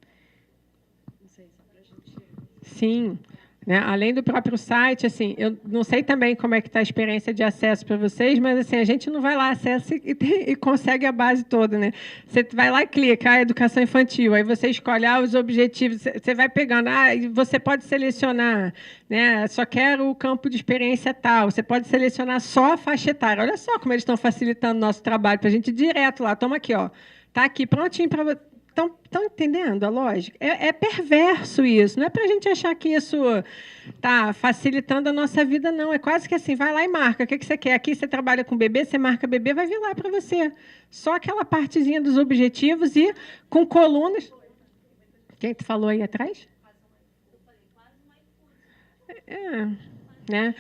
Não sei, só para a gente...
Sim. Né? Além do próprio site, assim, eu não sei também como é que está a experiência de acesso para vocês, mas assim, a gente não vai lá, acessa e consegue a base toda. Né? Você vai lá e clica, educação infantil, aí você escolhe os objetivos, você vai pegando, e você pode selecionar, né? Só quero o campo de experiência tal, você pode selecionar só a faixa etária. Olha só como eles estão facilitando o nosso trabalho, para a gente ir direto lá, toma aqui, está aqui prontinho para você. Estão entendendo a lógica? É perverso isso. Não é para a gente achar que isso está facilitando a nossa vida, não. É quase que assim, vai lá e marca. O que você quer? Aqui você trabalha com bebê, você marca bebê, vai vir lá para você. Só aquela partezinha dos objetivos e com colunas. Quem falou aí atrás? Né?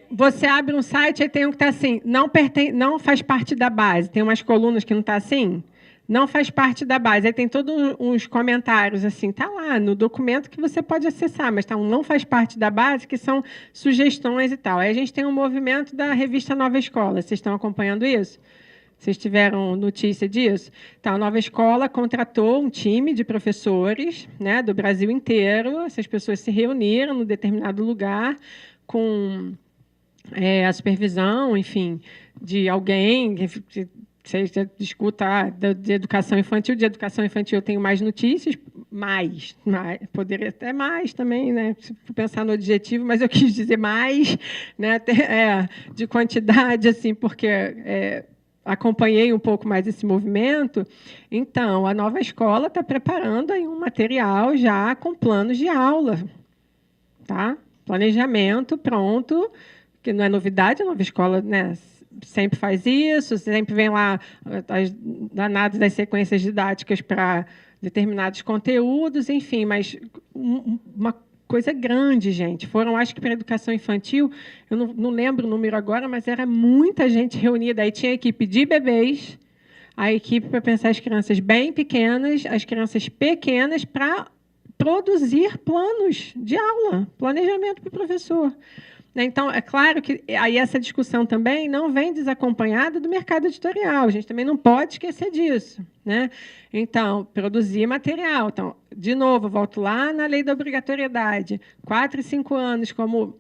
Você abre um site e tem um que está assim, não faz parte da base. Tem umas colunas que não está assim, não faz parte da base. Aí tem todos uns comentários assim, está lá no documento que você pode acessar, mas não faz parte da base, que são sugestões e tal. Aí a gente tem um movimento da revista Nova Escola. Vocês estão acompanhando isso? Vocês tiveram notícia disso? Então, a Nova Escola contratou um time de professores, né, do Brasil inteiro. Essas pessoas se reuniram num determinado lugar com... a supervisão, enfim, de alguém que você discuta de educação infantil. De educação infantil eu tenho mais notícias, mais poderia até mais também, né? Se for pensar no adjetivo, mas eu quis dizer mais, né? De quantidade, assim, porque acompanhei um pouco mais esse movimento. Então, a Nova Escola está preparando aí um material já com planos de aula, tá? Planejamento pronto, que não é novidade, a Nova Escola, né, sempre faz isso, sempre vem lá as danadas das sequências didáticas para determinados conteúdos, enfim, mas uma coisa grande, gente. Foram, acho que para a educação infantil, eu não lembro o número agora, mas era muita gente reunida. Aí tinha a equipe de bebês, a equipe para pensar as crianças bem pequenas, as crianças pequenas, para produzir planos de aula, planejamento para o professor. Então, é claro que aí essa discussão também não vem desacompanhada do mercado editorial. A gente também não pode esquecer disso, né? Então, produzir material. Então, de novo, volto lá na lei da obrigatoriedade. 4 e 5 anos como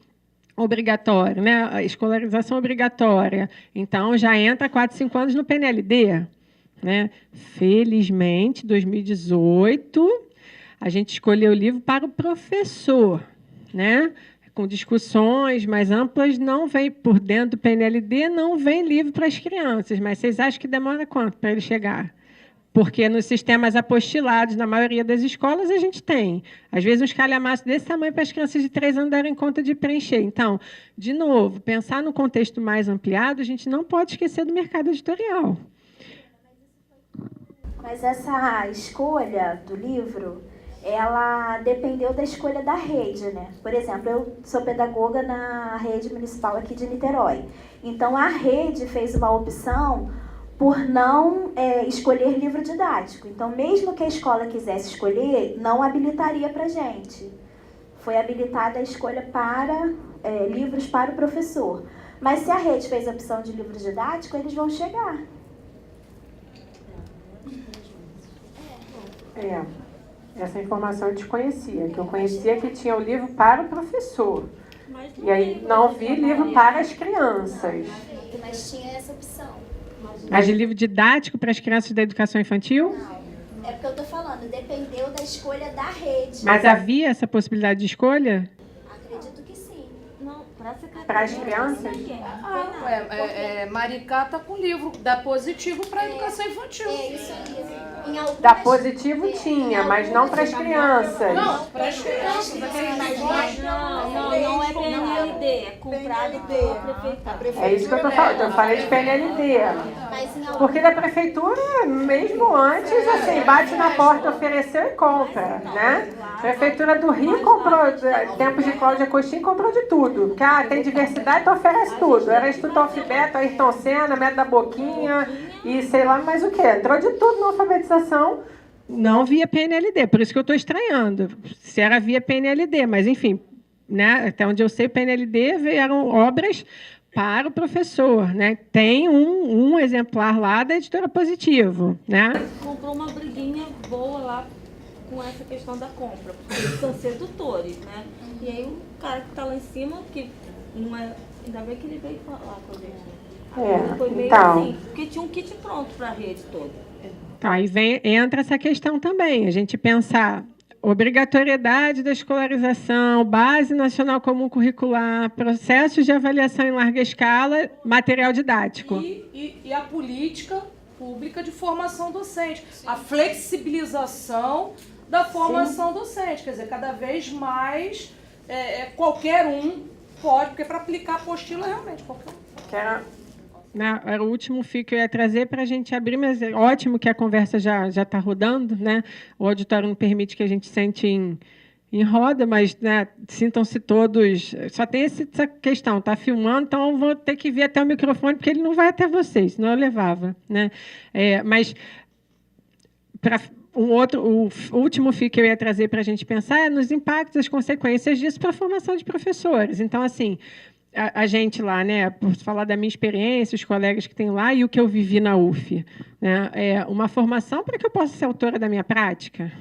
obrigatório, né? A escolarização obrigatória. Então, já entra 4 e 5 anos no PNLD, né? Felizmente, 2018, a gente escolheu o livro para o professor, né? Com discussões mais amplas, não vem por dentro do PNLD, não vem livro para as crianças. Mas vocês acham que demora quanto para ele chegar? Porque nos sistemas apostilados, na maioria das escolas, a gente tem. Às vezes, uns calhamaços desse tamanho para as crianças de 3 anos darem conta de preencher. Então, de novo, pensar no contexto mais ampliado, a gente não pode esquecer do mercado editorial.
Mas essa escolha do livro, ela dependeu da escolha da rede, né? Por exemplo, eu sou pedagoga na rede municipal aqui de Niterói. Então, a rede fez uma opção por não escolher livro didático. Então, mesmo que a escola quisesse escolher, não habilitaria para a gente. foi habilitada a escolha para livros para o professor. Mas se a rede fez a opção de livro didático, eles vão chegar.
Essa informação eu desconhecia, que eu conhecia que tinha o livro para o professor. E aí não vi livro para as crianças.
Mas tinha essa opção.
Mas de livro didático para as crianças da educação infantil?
Não, é porque eu estou falando, dependeu da escolha da rede.
Mas havia essa possibilidade de escolha?
Acredito que sim.
Não,
para as crianças?
Maricá está com livro, dá positivo para a educação infantil.
É isso aí.
Da positivo tinha, mas não para as crianças.
Não, para as crianças.
Não é PNLD, é comprado pela prefeitura.
É isso que eu estou falando. Eu falei de PNLD. Porque da prefeitura, mesmo antes, assim, bate na porta, ofereceu e compra, né? A prefeitura do Rio comprou, tempos de Cláudia Costin, comprou de tudo. Porque, tem diversidade, então oferece tudo. Era Instituto Alfabeto, Ayrton Senna, Método da Boquinha e sei lá mais o que. Entrou de tudo na alfabetização. Não via PNLD, por isso que eu estou estranhando. Se era via PNLD, mas enfim, né, até onde eu sei, PNLD vieram obras para o professor, né? Tem um exemplar lá da Editora Positivo, né?
Comprou uma briguinha boa lá com essa questão da compra, porque eles são sedutores, né? E aí o cara que está lá em cima, que não é... Ainda bem que ele veio falar com a gente. Foi meio
então,
assim, porque tinha um kit pronto para a rede toda.
Tá, e entra essa questão também, a gente pensar obrigatoriedade da escolarização, base nacional comum curricular, processos de avaliação em larga escala, material didático.
E a política pública de formação docente, a flexibilização da formação docente, quer dizer, cada vez mais qualquer um pode, porque para aplicar a apostila realmente qualquer um. Era o último fio que eu ia trazer para a gente abrir, mas é ótimo que a conversa já está rodando, né? O auditório não permite que a gente sente em roda, mas, né, sintam-se todos... Só tem essa questão, está filmando, então eu vou ter que vir até o microfone, porque ele não vai até vocês, senão eu levava, né? Mas, o último fio que eu ia trazer para a gente pensar é nos impactos, as consequências disso para a formação de professores. Então, assim... A gente lá, né, por falar da minha experiência, os colegas que tem lá e o que eu vivi na UF, né, uma formação para que eu possa ser autora da minha prática,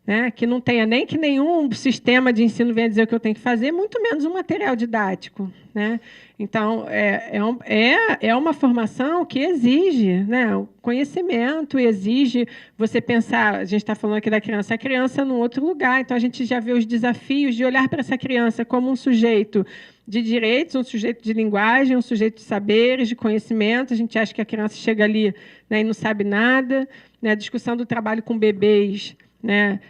né, que não tenha nem que nenhum sistema de ensino venha dizer o que eu tenho que fazer, muito menos um material didático, né? Então, é uma formação que exige, né, o conhecimento, exige você pensar, a gente está falando aqui da criança, a criança num outro lugar, então a gente já vê os desafios de olhar para essa criança como um sujeito de direitos, um sujeito de linguagem, um sujeito de saberes, de conhecimento. A gente acha que a criança chega ali, né, e não sabe nada, né? A discussão do trabalho com bebês, né?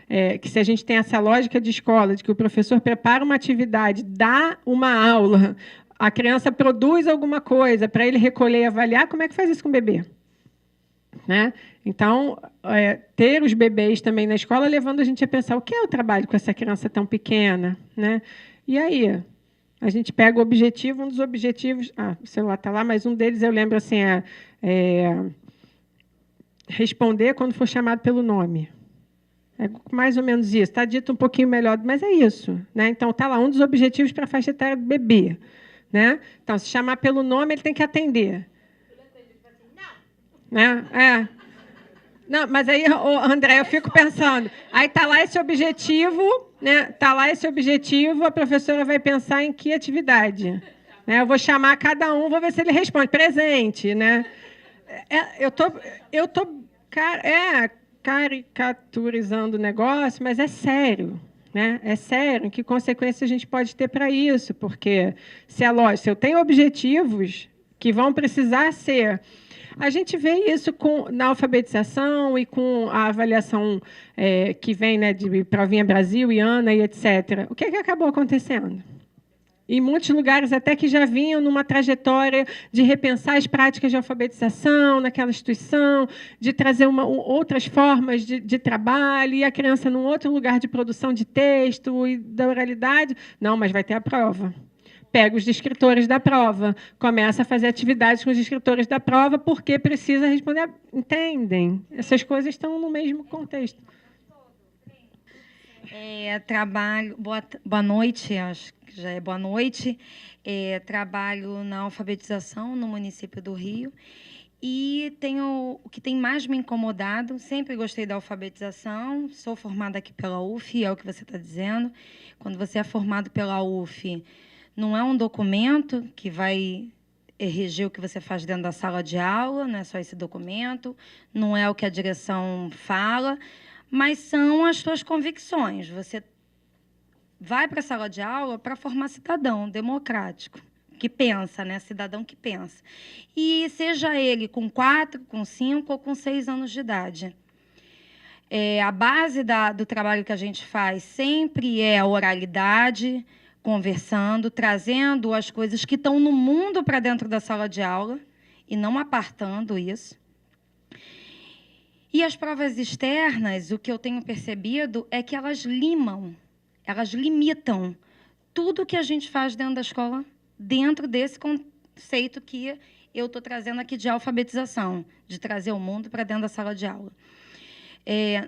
Que se a gente tem essa lógica de escola, de que o professor prepara uma atividade, dá uma aula, a criança produz alguma coisa para ele recolher e avaliar, como é que faz isso com o bebê? Né? Então, ter os bebês também na escola, levando a gente a pensar o que é o trabalho com essa criança tão pequena, né? E aí... A gente pega o objetivo, um dos objetivos... o celular está lá, mas um deles eu lembro assim, responder quando for chamado pelo nome. É mais ou menos isso. Está dito um pouquinho melhor, mas é isso. Né? Então, está lá um dos objetivos para a faixa etária do bebê. Né? Então, se chamar pelo nome, ele tem que atender. Né? Não, mas aí, André, eu fico pensando, aí está lá esse objetivo, né? Está lá esse objetivo, a professora vai pensar em que atividade. Né? Eu vou chamar cada um, vou ver se ele responde. Presente, né? Eu tô caricaturizando o negócio, mas é sério. Né? É sério, que consequência a gente pode ter para isso? Porque se eu tenho objetivos que vão precisar ser... A gente vê isso na alfabetização e com a avaliação que vem, né, de Provinha Brasil, IANA e etc. O que acabou acontecendo? Em muitos lugares, até que já vinham numa trajetória de repensar as práticas de alfabetização naquela instituição, de trazer outras formas de trabalho, e a criança num outro lugar de produção de texto e da oralidade. Não, mas vai ter a prova. Pega os descritores da prova, começa a fazer atividades com os descritores da prova, porque precisa responder. Entendem? Essas coisas estão no mesmo contexto.
Trabalho. Boa noite, acho que já é boa noite. Trabalho na alfabetização no município do Rio. E o que tem mais me incomodado, sempre gostei da alfabetização, sou formada aqui pela UF, é o que você está dizendo. Quando você é formado pela UF, não é um documento que vai reger o que você faz dentro da sala de aula, não é só esse documento, não é o que a direção fala, mas são as suas convicções. Você vai para a sala de aula para formar cidadão democrático, que pensa, né? Cidadão que pensa. E seja ele com 4, com 5 ou com 6 anos de idade. A base do trabalho que a gente faz sempre é a oralidade, conversando, trazendo as coisas que estão no mundo para dentro da sala de aula e não apartando isso. E as provas externas, o que eu tenho percebido é que elas limitam tudo que a gente faz dentro da escola, dentro desse conceito que eu estou trazendo aqui de alfabetização, de trazer o mundo para dentro da sala de aula.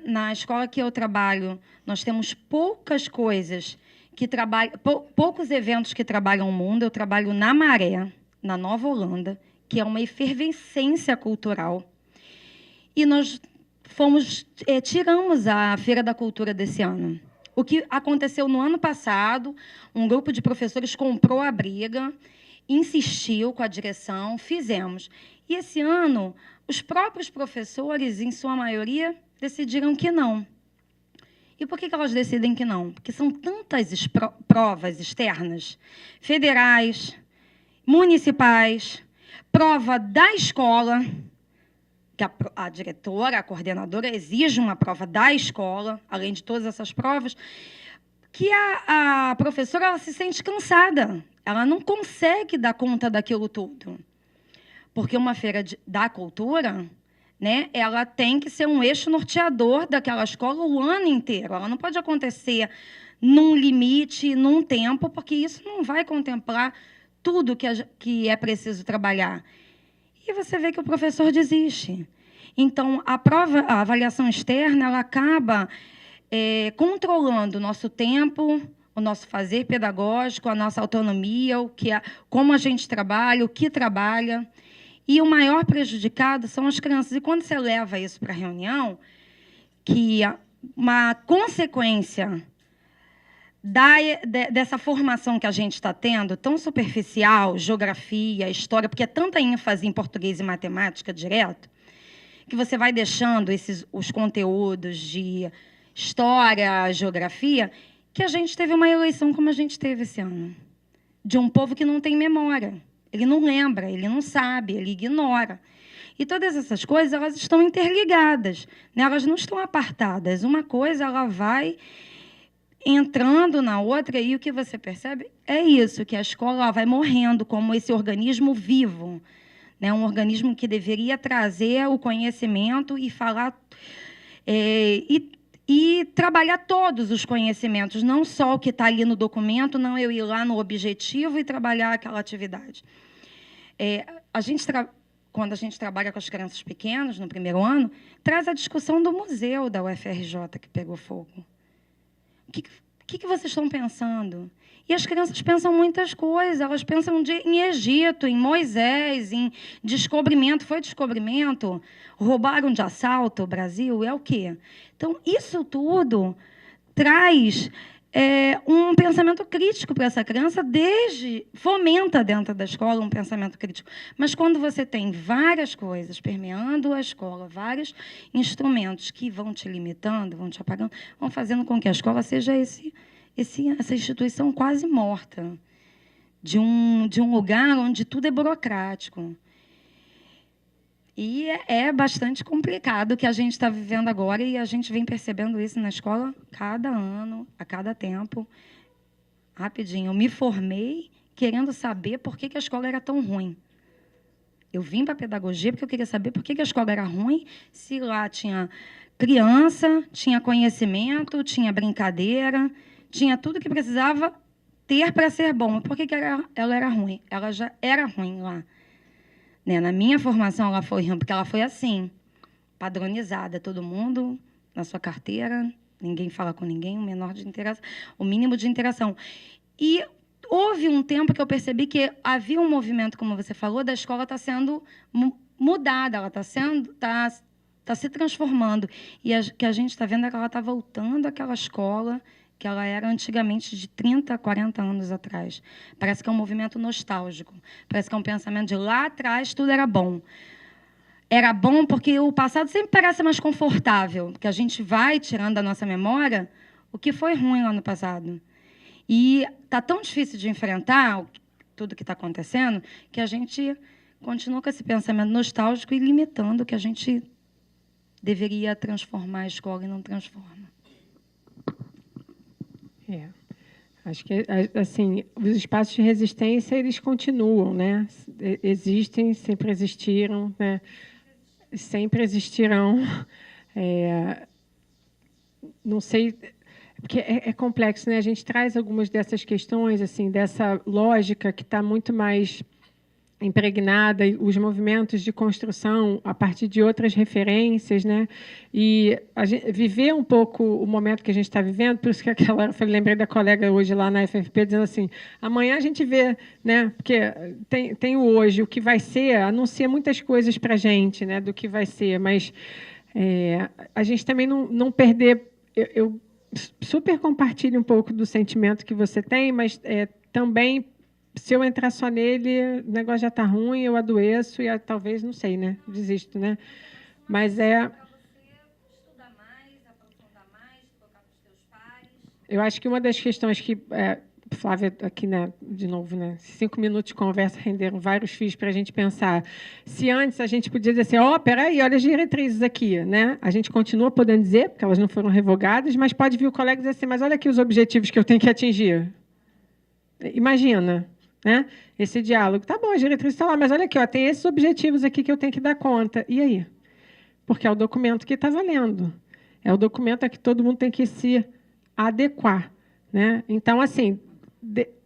Na escola que eu trabalho, nós temos poucas coisas que trabalham, poucos eventos que trabalham o mundo. Eu trabalho na Maré, na Nova Holanda, que é uma efervescência cultural. E nós tiramos a Feira da Cultura desse ano. O que aconteceu no ano passado, um grupo de professores comprou a briga, insistiu com a direção, fizemos. E esse ano, os próprios professores, em sua maioria, decidiram que não. E por que elas decidem que não? Porque são tantas provas externas, federais, municipais, prova da escola, que a diretora, a coordenadora, exige uma prova da escola, além de todas essas provas, que a professora ela se sente cansada. Ela não consegue dar conta daquilo tudo. Porque uma feira da cultura, né, ela tem que ser um eixo norteador daquela escola o ano inteiro. Ela não pode acontecer num limite, num tempo, porque isso não vai contemplar tudo que é preciso trabalhar. E você vê que o professor desiste. Então, a avaliação externa ela acaba controlando o nosso tempo, o nosso fazer pedagógico, a nossa autonomia, como a gente trabalha, o que trabalha. E o maior prejudicado são as crianças. E quando você leva isso para a reunião, que uma consequência dessa formação que a gente está tendo, tão superficial, geografia, história, porque é tanta ênfase em português e matemática direto, que você vai deixando os conteúdos de história, geografia, que a gente teve uma eleição como a gente teve esse ano, de um povo que não tem memória. Ele não lembra, ele não sabe, ele ignora. E todas essas coisas elas estão interligadas, né? Elas não estão apartadas. Uma coisa ela vai entrando na outra, e o que você percebe é isso, que a escola ela vai morrendo como esse organismo vivo, né? Um organismo que deveria trazer o conhecimento e falar e trabalhar todos os conhecimentos, não só o que está ali no documento, não eu ir lá no objetivo e trabalhar aquela atividade. Quando a gente trabalha com as crianças pequenas, no primeiro ano, traz a discussão do museu da UFRJ, que pegou fogo. O que vocês estão pensando? E as crianças pensam muitas coisas, elas pensam em Egito, em Moisés, em descobrimento. Foi descobrimento? Roubaram de assalto o Brasil? É o quê? Então, isso tudo traz um pensamento crítico para essa criança, fomenta dentro da escola um pensamento crítico. Mas quando você tem várias coisas permeando a escola, vários instrumentos que vão te limitando, vão te apagando, vão fazendo com que a escola seja essa instituição quase morta, de um lugar onde tudo é burocrático. E é bastante complicado o que a gente está vivendo agora, e a gente vem percebendo isso na escola cada ano, a cada tempo. Rapidinho, eu me formei querendo saber por que a escola era tão ruim. Eu vim para a pedagogia porque eu queria saber por que a escola era ruim, se lá tinha criança, tinha conhecimento, tinha brincadeira, tinha tudo que precisava ter para ser bom. Por que ela era ruim? Ela já era ruim lá. Né? Na minha formação, ela foi ruim, porque ela foi assim, padronizada. Todo mundo na sua carteira, ninguém fala com ninguém, o mínimo de interação. E houve um tempo que eu percebi que havia um movimento, como você falou, da escola está sendo mudada, ela está se transformando. E que a gente está vendo é que ela está voltando àquela escola que ela era antigamente, de 30, 40 anos atrás. Parece que é um movimento nostálgico. Parece que é um pensamento de lá atrás tudo era bom. Era bom porque o passado sempre parece mais confortável, porque a gente vai tirando da nossa memória o que foi ruim lá no passado. E está tão difícil de enfrentar tudo que está acontecendo que a gente continua com esse pensamento nostálgico e limitando o que a gente deveria transformar a escola e não transforma.
Acho que, assim, os espaços de resistência, eles continuam, né? Existem, sempre existiram, né? Sempre existirão. Não sei, porque é complexo, né? A gente traz algumas dessas questões, assim, dessa lógica que está muito mais impregnada, os movimentos de construção a partir de outras referências, né? E viver um pouco o momento que a gente está vivendo, por isso que eu lembrei da colega hoje lá na FFP dizendo assim, amanhã a gente vê, né? Porque tem o hoje, o que vai ser, anuncia muitas coisas para a gente, né? Do que vai ser, mas a gente também não perder. Eu super compartilho um pouco do sentimento que você tem, mas também, se eu entrar só nele, o negócio já está ruim, eu adoeço e talvez, não sei, né? Desisto, né? Mas eu acho que uma das questões que Flávia, aqui, né, de novo, né, 5 minutos de conversa renderam vários fios para a gente pensar. Se antes a gente podia dizer assim, peraí, olha as diretrizes aqui, né? A gente continua podendo dizer, porque elas não foram revogadas, mas pode vir o colega e dizer assim, mas olha aqui os objetivos que eu tenho que atingir. Imagina, né? Esse diálogo. Tá bom, a diretriz está lá, mas olha aqui, tem esses objetivos aqui que eu tenho que dar conta. E aí? Porque é o documento que está valendo. É o documento a que todo mundo tem que se adequar, né? Então, assim,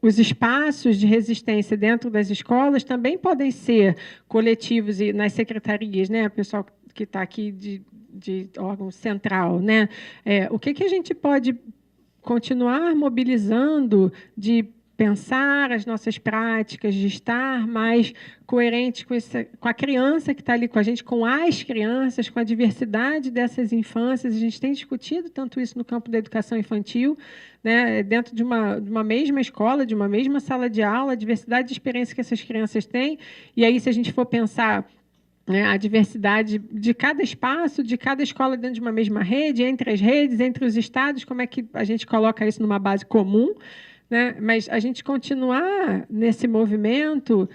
os espaços de resistência dentro das escolas também podem ser coletivos e nas secretarias, né? O pessoal que está aqui de órgão central, né? O que a gente pode continuar mobilizando de pensar as nossas práticas, de estar mais coerente com a criança que está ali com a gente, com as crianças, com a diversidade dessas infâncias. A gente tem discutido tanto isso no campo da educação infantil, né, dentro de uma mesma escola, de uma mesma sala de aula, a diversidade de experiência que essas crianças têm. E aí, se a gente for pensar, né, a diversidade de cada espaço, de cada escola dentro de uma mesma rede, entre as redes, entre os estados, como é que a gente coloca isso numa base comum, né? Mas a gente continuar nesse movimento,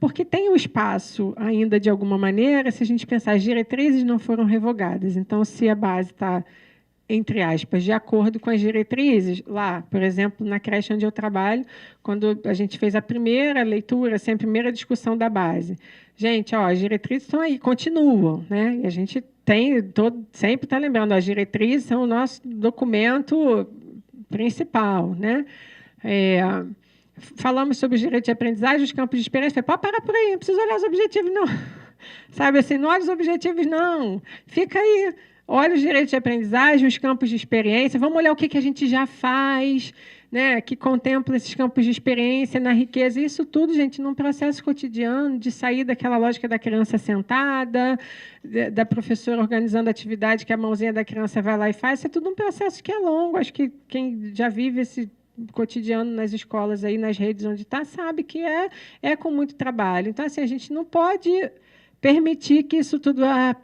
porque tem um espaço ainda, de alguma maneira, se a gente pensar, as diretrizes não foram revogadas. Então, se a base está, entre aspas, de acordo com as diretrizes, lá, por exemplo, na creche onde eu trabalho, quando a gente fez a primeira leitura, assim, a primeira discussão da base. Gente, as diretrizes estão aí, continuam, né? E a gente sempre está lembrando, as diretrizes são o nosso documento principal, né? Falamos sobre os direitos de aprendizagem, os campos de experiência. Pode parar por aí, não precisa olhar os objetivos, não. Sabe assim, não olha os objetivos, não. Fica aí, olha os direitos de aprendizagem, os campos de experiência. Vamos olhar o que a gente já faz, né, que contempla esses campos de experiência na riqueza. Isso tudo, gente, num processo cotidiano de sair daquela lógica da criança sentada, da professora organizando a atividade que a mãozinha da criança vai lá e faz. Isso é tudo um processo que é longo. Acho que quem já vive esse cotidiano nas escolas, aí nas redes onde está, sabe que é com muito trabalho. Então, assim, a gente não pode permitir que isso tudo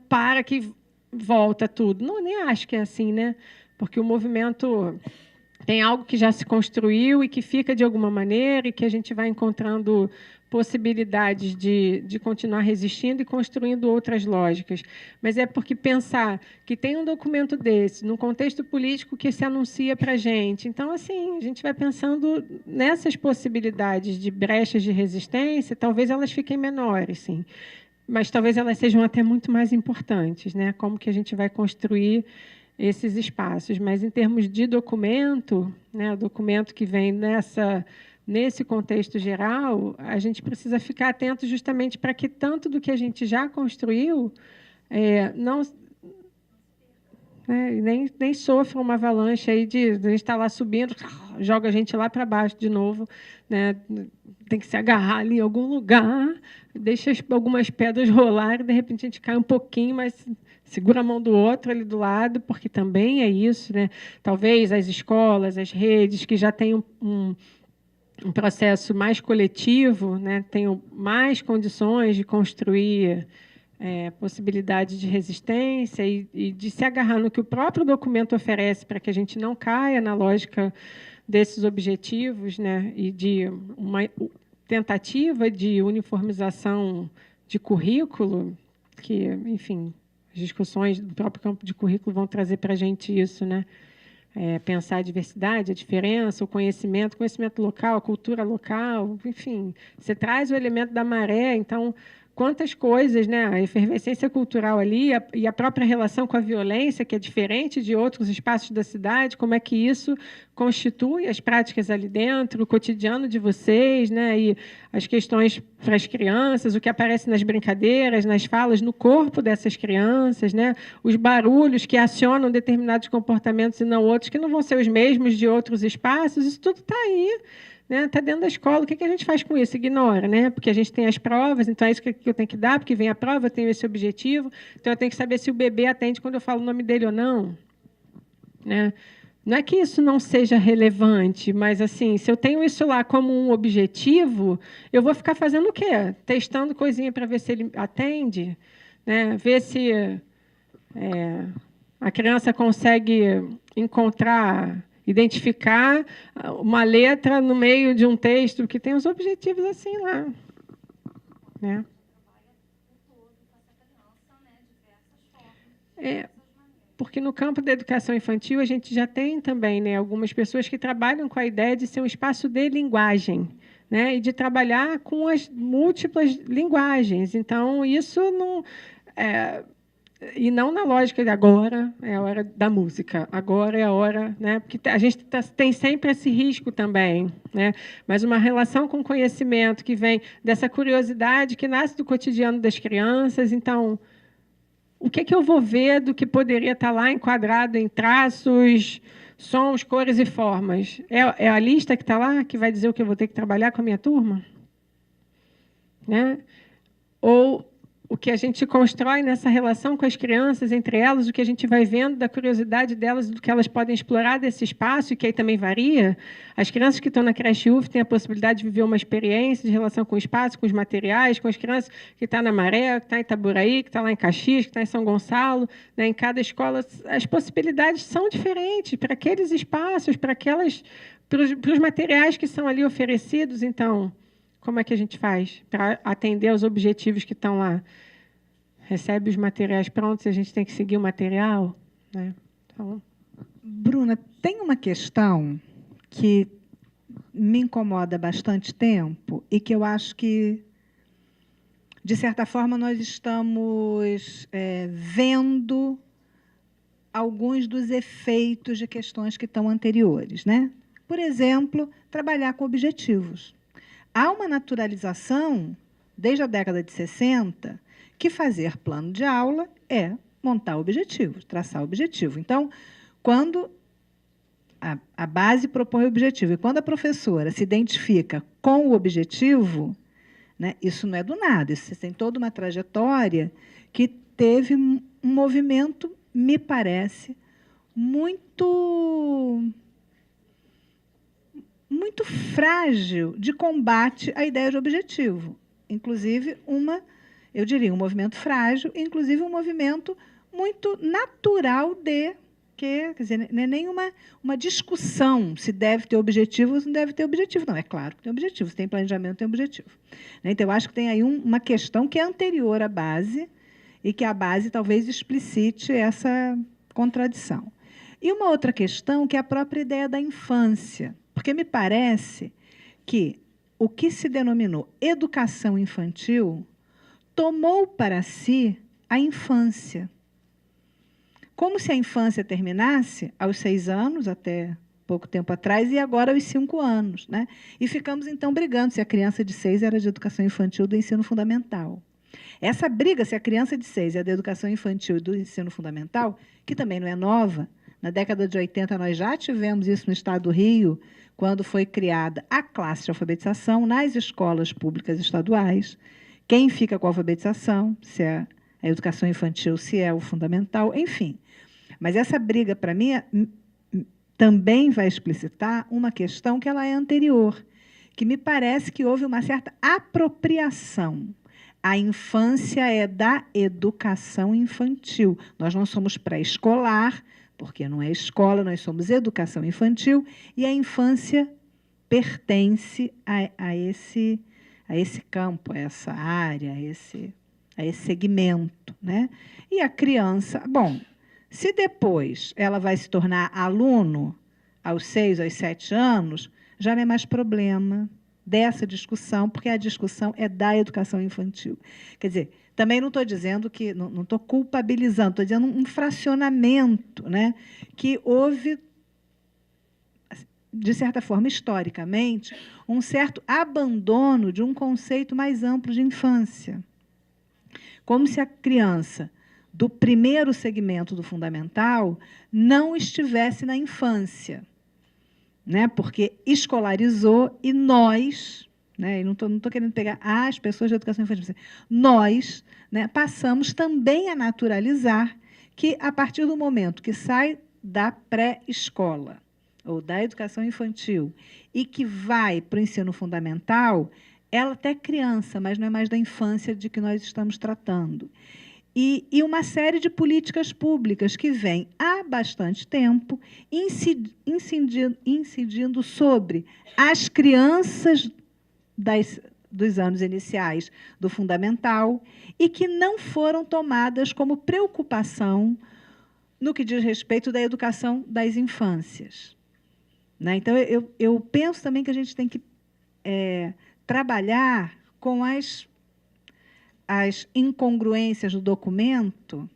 para, que volta tudo. Não, nem acho que é assim, né? Porque o movimento tem algo que já se construiu e que fica de alguma maneira e que a gente vai encontrando possibilidades de continuar resistindo e construindo outras lógicas. Mas é porque pensar que tem um documento desse, num contexto político que se anuncia para a gente. Então, assim, a gente vai pensando nessas possibilidades de brechas de resistência, talvez elas fiquem menores, sim, mas talvez elas sejam até muito mais importantes, né? Como que a gente vai construir esses espaços. Mas, em termos de documento, né, o documento que vem nesse contexto geral, a gente precisa ficar atento justamente para que tanto do que a gente já construiu né? E nem sofra uma avalanche aí de a gente estar lá subindo, joga a gente lá para baixo de novo, né? Tem que se agarrar ali em algum lugar, deixa algumas pedras rolar, e de repente a gente cai um pouquinho, mas segura a mão do outro ali do lado, porque também é isso, né? Talvez as escolas, as redes que já têm um processo mais coletivo, né, tenham mais condições de construir possibilidade de resistência e de se agarrar no que o próprio documento oferece para que a gente não caia na lógica desses objetivos, né, e de uma tentativa de uniformização de currículo, que, enfim, as discussões do próprio campo de currículo vão trazer para a gente isso, né? Pensar a diversidade, a diferença, o conhecimento local, a cultura local, enfim, você traz o elemento da maré, então, quantas coisas, né? A efervescência cultural ali e a própria relação com a violência, que é diferente de outros espaços da cidade, como é que isso constitui as práticas ali dentro, o cotidiano de vocês, né? E as questões para as crianças, o que aparece nas brincadeiras, nas falas, no corpo dessas crianças, né? Os barulhos que acionam determinados comportamentos e não outros, que não vão ser os mesmos de outros espaços, isso tudo está aí. Está dentro da escola, o que a gente faz com isso? Ignora, né? Porque a gente tem as provas, então é isso que eu tenho que dar, porque vem a prova, eu tenho esse objetivo, então eu tenho que saber se o bebê atende quando eu falo o nome dele ou não. Né? Não é que isso não seja relevante, mas, assim, se eu tenho isso lá como um objetivo, eu vou ficar fazendo o quê? Testando coisinha para ver se ele atende, né? Ver se a criança consegue identificar uma letra no meio de um texto, que tem os objetivos assim lá. Né? Porque no campo da educação infantil a gente já tem também, né, algumas pessoas que trabalham com a ideia de ser um espaço de linguagem, né, e de trabalhar com as múltiplas linguagens. Então, isso não... E não na lógica de agora é a hora da música, agora é a hora, né? Porque a gente tem sempre esse risco também, né? Mas uma relação com o conhecimento que vem dessa curiosidade que nasce do cotidiano das crianças. Então, o que eu vou ver do que poderia estar lá enquadrado em traços, sons, cores e formas? É a lista que está lá que vai dizer o que eu vou ter que trabalhar com a minha turma? Né? Ou o que a gente constrói nessa relação com as crianças, entre elas, o que a gente vai vendo da curiosidade delas, do que elas podem explorar desse espaço, e que aí também varia. As crianças que estão na creche UF têm a possibilidade de viver uma experiência de relação com o espaço, com os materiais, com as crianças que estão na Maré, que estão em Itaboraí, que estão lá em Caxias, que estão em São Gonçalo. Né? Em cada escola, as possibilidades são diferentes para aqueles espaços, para os materiais que são ali oferecidos. Então, como é que a gente faz para atender aos objetivos que estão lá? Recebe os materiais prontos, a gente tem que seguir o material? Né? Então...
Bruna, tem uma questão que me incomoda há bastante tempo e que eu acho que, de certa forma, nós estamos vendo alguns dos efeitos de questões que estão anteriores. Né? Por exemplo, trabalhar com objetivos. Há uma naturalização, desde a década de 60, que fazer plano de aula é montar objetivos, traçar objetivo. Então, quando a base propõe o objetivo e quando a professora se identifica com o objetivo, né, isso não é do nada, isso tem toda uma trajetória que teve um movimento, me parece, muito frágil de combate à ideia de objetivo. Inclusive, eu diria, um movimento frágil, inclusive um movimento muito natural quer dizer, não é nem uma discussão se deve ter objetivo ou se não deve ter objetivo. Não, é claro que tem objetivo, se tem planejamento, tem objetivo. Então, eu acho que tem aí uma questão que é anterior à base e que a base talvez explicite essa contradição. E uma outra questão que é a própria ideia da infância. Porque me parece que o que se denominou educação infantil tomou para si a infância. Como se a infância terminasse aos 6 anos, até pouco tempo atrás, e agora aos 5 anos. Né? E ficamos, então, brigando se a criança de 6 era de educação infantil do ensino fundamental. Essa briga, se a criança de 6 é da educação infantil e do ensino fundamental, que também não é nova, na década de 80 nós já tivemos isso no estado do Rio, quando foi criada a classe de alfabetização nas escolas públicas estaduais. Quem fica com a alfabetização, se é a educação infantil, se é o fundamental, enfim. Mas essa briga, para mim, também vai explicitar uma questão que ela é anterior, que me parece que houve uma certa apropriação. A infância é da educação infantil. Nós não somos pré-escolar, porque não é escola, nós somos educação infantil, e a infância pertence a esse campo, a essa área, a esse segmento, né? E a criança, bom, se depois ela vai se tornar aluno aos 6, aos 7 anos, já não é mais problema dessa discussão, porque a discussão é da educação infantil. Quer dizer, também não estou dizendo que, não estou culpabilizando, estou dizendo um fracionamento, né, que houve, de certa forma, historicamente, um certo abandono de um conceito mais amplo de infância. Como se a criança do primeiro segmento do fundamental não estivesse na infância, né? Porque escolarizou e nós, né? E não estou querendo pegar as pessoas da educação infantil, nós, né, passamos também a naturalizar que, a partir do momento que sai da pré-escola ou da educação infantil e que vai para o ensino fundamental, ela até é criança, mas não é mais da infância de que nós estamos tratando. E uma série de políticas públicas que vêm há bastante tempo incidindo sobre as crianças dos anos iniciais do fundamental e que não foram tomadas como preocupação no que diz respeito da educação das infâncias, né? Então, eu penso também que a gente tem que trabalhar com as incongruências do documento,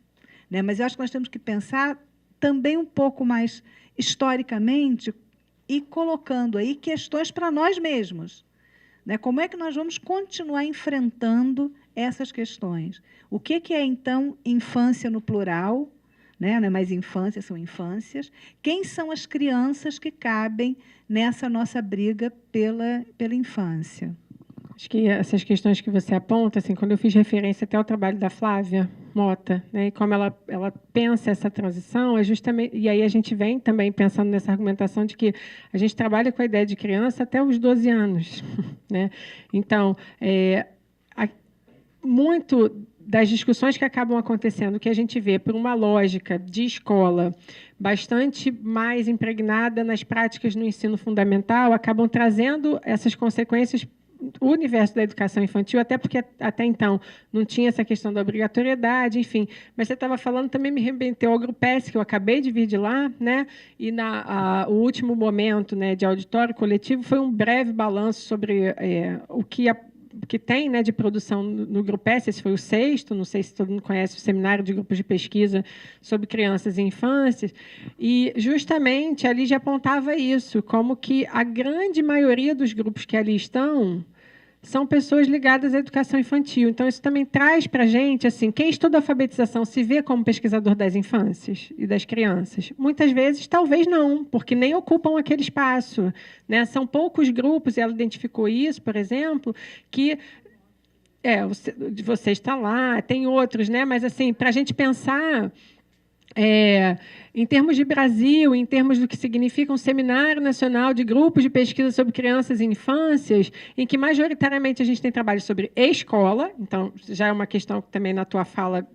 né? Mas eu acho que nós temos que pensar também um pouco mais historicamente e colocando aí questões para nós mesmos, né? Como é que nós vamos continuar enfrentando essas questões? O que é, então, infância no plural, né? Não é mais infância, são infâncias. Quem são as crianças que cabem nessa nossa briga pela infância?
Acho que essas questões que você aponta, assim, quando eu fiz referência até ao trabalho da Flávia Mota, né, e como ela pensa essa transição, é justamente, e aí a gente vem também pensando nessa argumentação de que a gente trabalha com a ideia de criança até os 12 anos, né? Então, muito das discussões que acabam acontecendo, que a gente vê por uma lógica de escola bastante mais impregnada nas práticas no ensino fundamental, acabam trazendo essas consequências o universo da educação infantil, até porque até então não tinha essa questão da obrigatoriedade, enfim. Mas você estava falando, também me remeteu ao Grupesc, que eu acabei de vir de lá, né? E o último momento, né, de auditório coletivo foi um breve balanço sobre o que tem, né, de produção no Grupesc. Esse foi o 6º, não sei se todo mundo conhece o Seminário de Grupos de Pesquisa sobre Crianças e Infâncias, e justamente ali já apontava isso, como que a grande maioria dos grupos que ali estão são pessoas ligadas à educação infantil. Então, isso também traz para a gente, assim, quem estuda alfabetização se vê como pesquisador das infâncias e das crianças? Muitas vezes, talvez não, porque nem ocupam aquele espaço, né? São poucos grupos, e ela identificou isso, por exemplo, que você está lá, tem outros, né? Mas, assim, para a gente pensar em termos de Brasil, em termos do que significa um Seminário Nacional de Grupos de Pesquisa sobre Crianças e Infâncias, em que majoritariamente a gente tem trabalho sobre escola, então já é uma questão que também na tua fala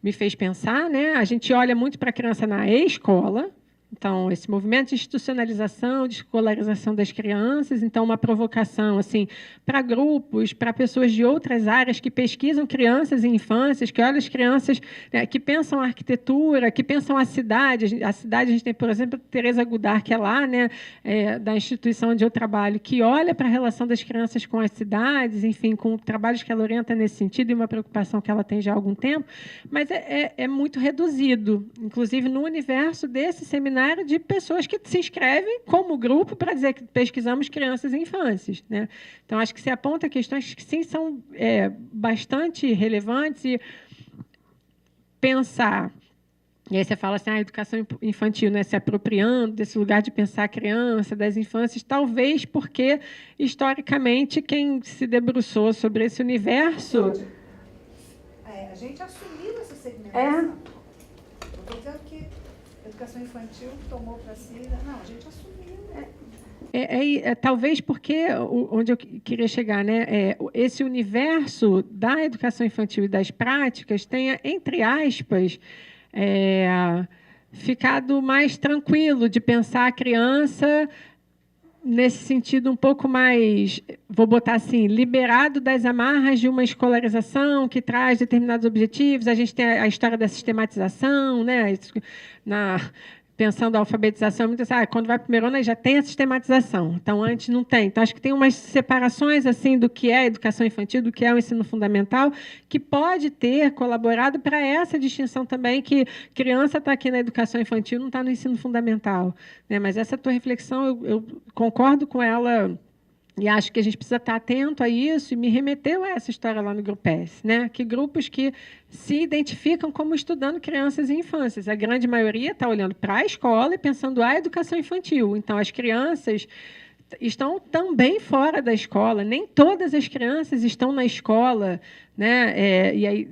me fez pensar, né? A gente olha muito para a criança na escola. Então, esse movimento de institucionalização, de escolarização das crianças, então, uma provocação assim, para grupos, para pessoas de outras áreas que pesquisam crianças e infâncias, que olham as crianças, né, que pensam a arquitetura, que pensam a cidade. A cidade, a gente tem, por exemplo, Teresa Goudart, que é lá, né, da instituição onde eu trabalho, que olha para a relação das crianças com as cidades, enfim, com trabalhos que ela orienta nesse sentido, e uma preocupação que ela tem já há algum tempo, mas é muito reduzido. Inclusive, no universo desse seminário, número de pessoas que se inscrevem como grupo para dizer que pesquisamos crianças e infâncias, né? Então, acho que se aponta questões que, sim, são bastante relevantes e pensar. E aí você fala assim, a educação infantil, né, se apropriando desse lugar de pensar a criança, das infâncias, talvez porque, historicamente, quem se debruçou sobre esse universo...
a gente assumiu essa segmentação. Eu estou dizendo que a educação infantil tomou para si... Não, a gente assumiu.
Talvez porque, onde eu queria chegar, né, esse universo da educação infantil e das práticas tenha, entre aspas, ficado mais tranquilo de pensar a criança nesse sentido um pouco mais, vou botar assim, liberado das amarras de uma escolarização que traz determinados objetivos. A gente tem a história da sistematização, né? Pensando a alfabetização, muitas quando vai para o primeiro ano já tem a sistematização, então antes não tem. Então, acho que tem umas separações assim do que é a educação infantil, do que é o ensino fundamental, que pode ter colaborado para essa distinção também, que criança está aqui na educação infantil, não está no ensino fundamental, né? Mas essa tua reflexão, eu concordo com ela. E acho que a gente precisa estar atento a isso, e me remeteu a essa história lá no Grupes, né? Que grupos que se identificam como estudando crianças e infâncias. A grande maioria está olhando para a escola e pensando a educação infantil. Então, as crianças estão também fora da escola. Nem todas as crianças estão na escola, né? E aí,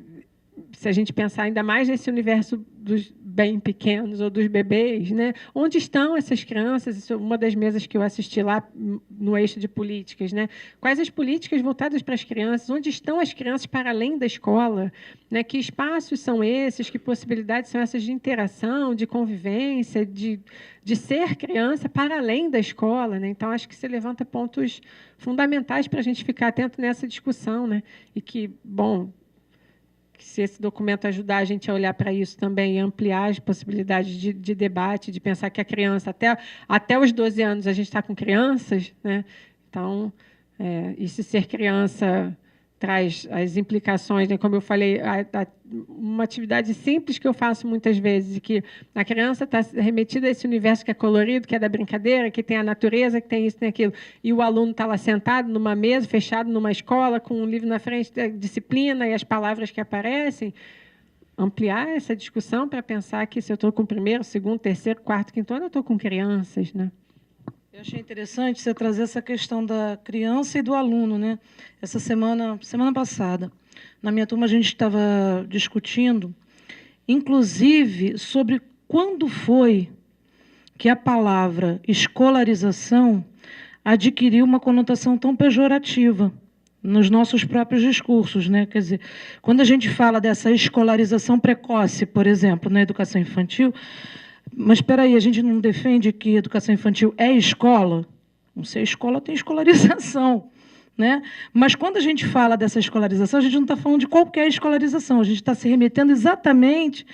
se a gente pensar ainda mais nesse universo dos bem pequenos ou dos bebês, né? Onde estão essas crianças? Isso é uma das mesas que eu assisti lá no eixo de políticas, né? Quais as políticas voltadas para as crianças? Onde estão as crianças para além da escola? Né? Que espaços são esses? Que possibilidades são essas de interação, de convivência, de ser criança para além da escola, né? Então, acho que você levanta pontos fundamentais para a gente ficar atento nessa discussão, né? E que, bom, se esse documento ajudar a gente a olhar para isso também e ampliar as possibilidades de debate, de pensar que a criança, até os 12 anos, a gente está com crianças, né? Então, e se ser criança traz as implicações, né? Como eu falei, uma atividade simples que eu faço muitas vezes, que a criança está remetida a esse universo que é colorido, que é da brincadeira, que tem a natureza, que tem isso, tem aquilo, e o aluno está lá sentado numa mesa, fechado numa escola, com um livro na frente da disciplina e as palavras que aparecem, ampliar essa discussão para pensar que se eu estou com o primeiro, segundo, terceiro, quarto, quinto ano, eu estou com crianças, né?
Eu achei interessante você trazer essa questão da criança e do aluno, né? Essa semana passada, na minha turma, a gente estava discutindo, inclusive, sobre quando foi que a palavra escolarização adquiriu uma conotação tão pejorativa nos nossos próprios discursos, né? Quer dizer, quando a gente fala dessa escolarização precoce, por exemplo, na educação infantil, mas espera aí, a gente não defende que educação infantil é escola? Não sei, escola tem escolarização, né? Mas quando a gente fala dessa escolarização, a gente não está falando de qualquer escolarização, a gente está se remetendo exatamente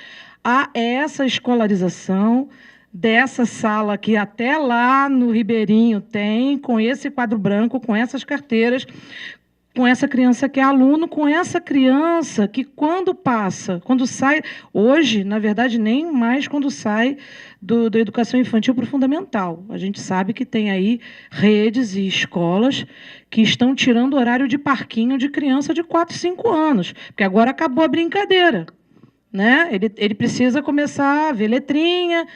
a essa escolarização dessa sala que até lá no Ribeirinho tem, com esse quadro branco, com essas carteiras, com essa criança que é aluno, com essa criança que quando sai, hoje, na verdade, nem mais quando sai da educação infantil para o fundamental. A gente sabe que tem aí redes e escolas que estão tirando horário de parquinho de criança de 4, 5 anos, porque agora acabou a brincadeira, né? Ele precisa começar a ver letrinha,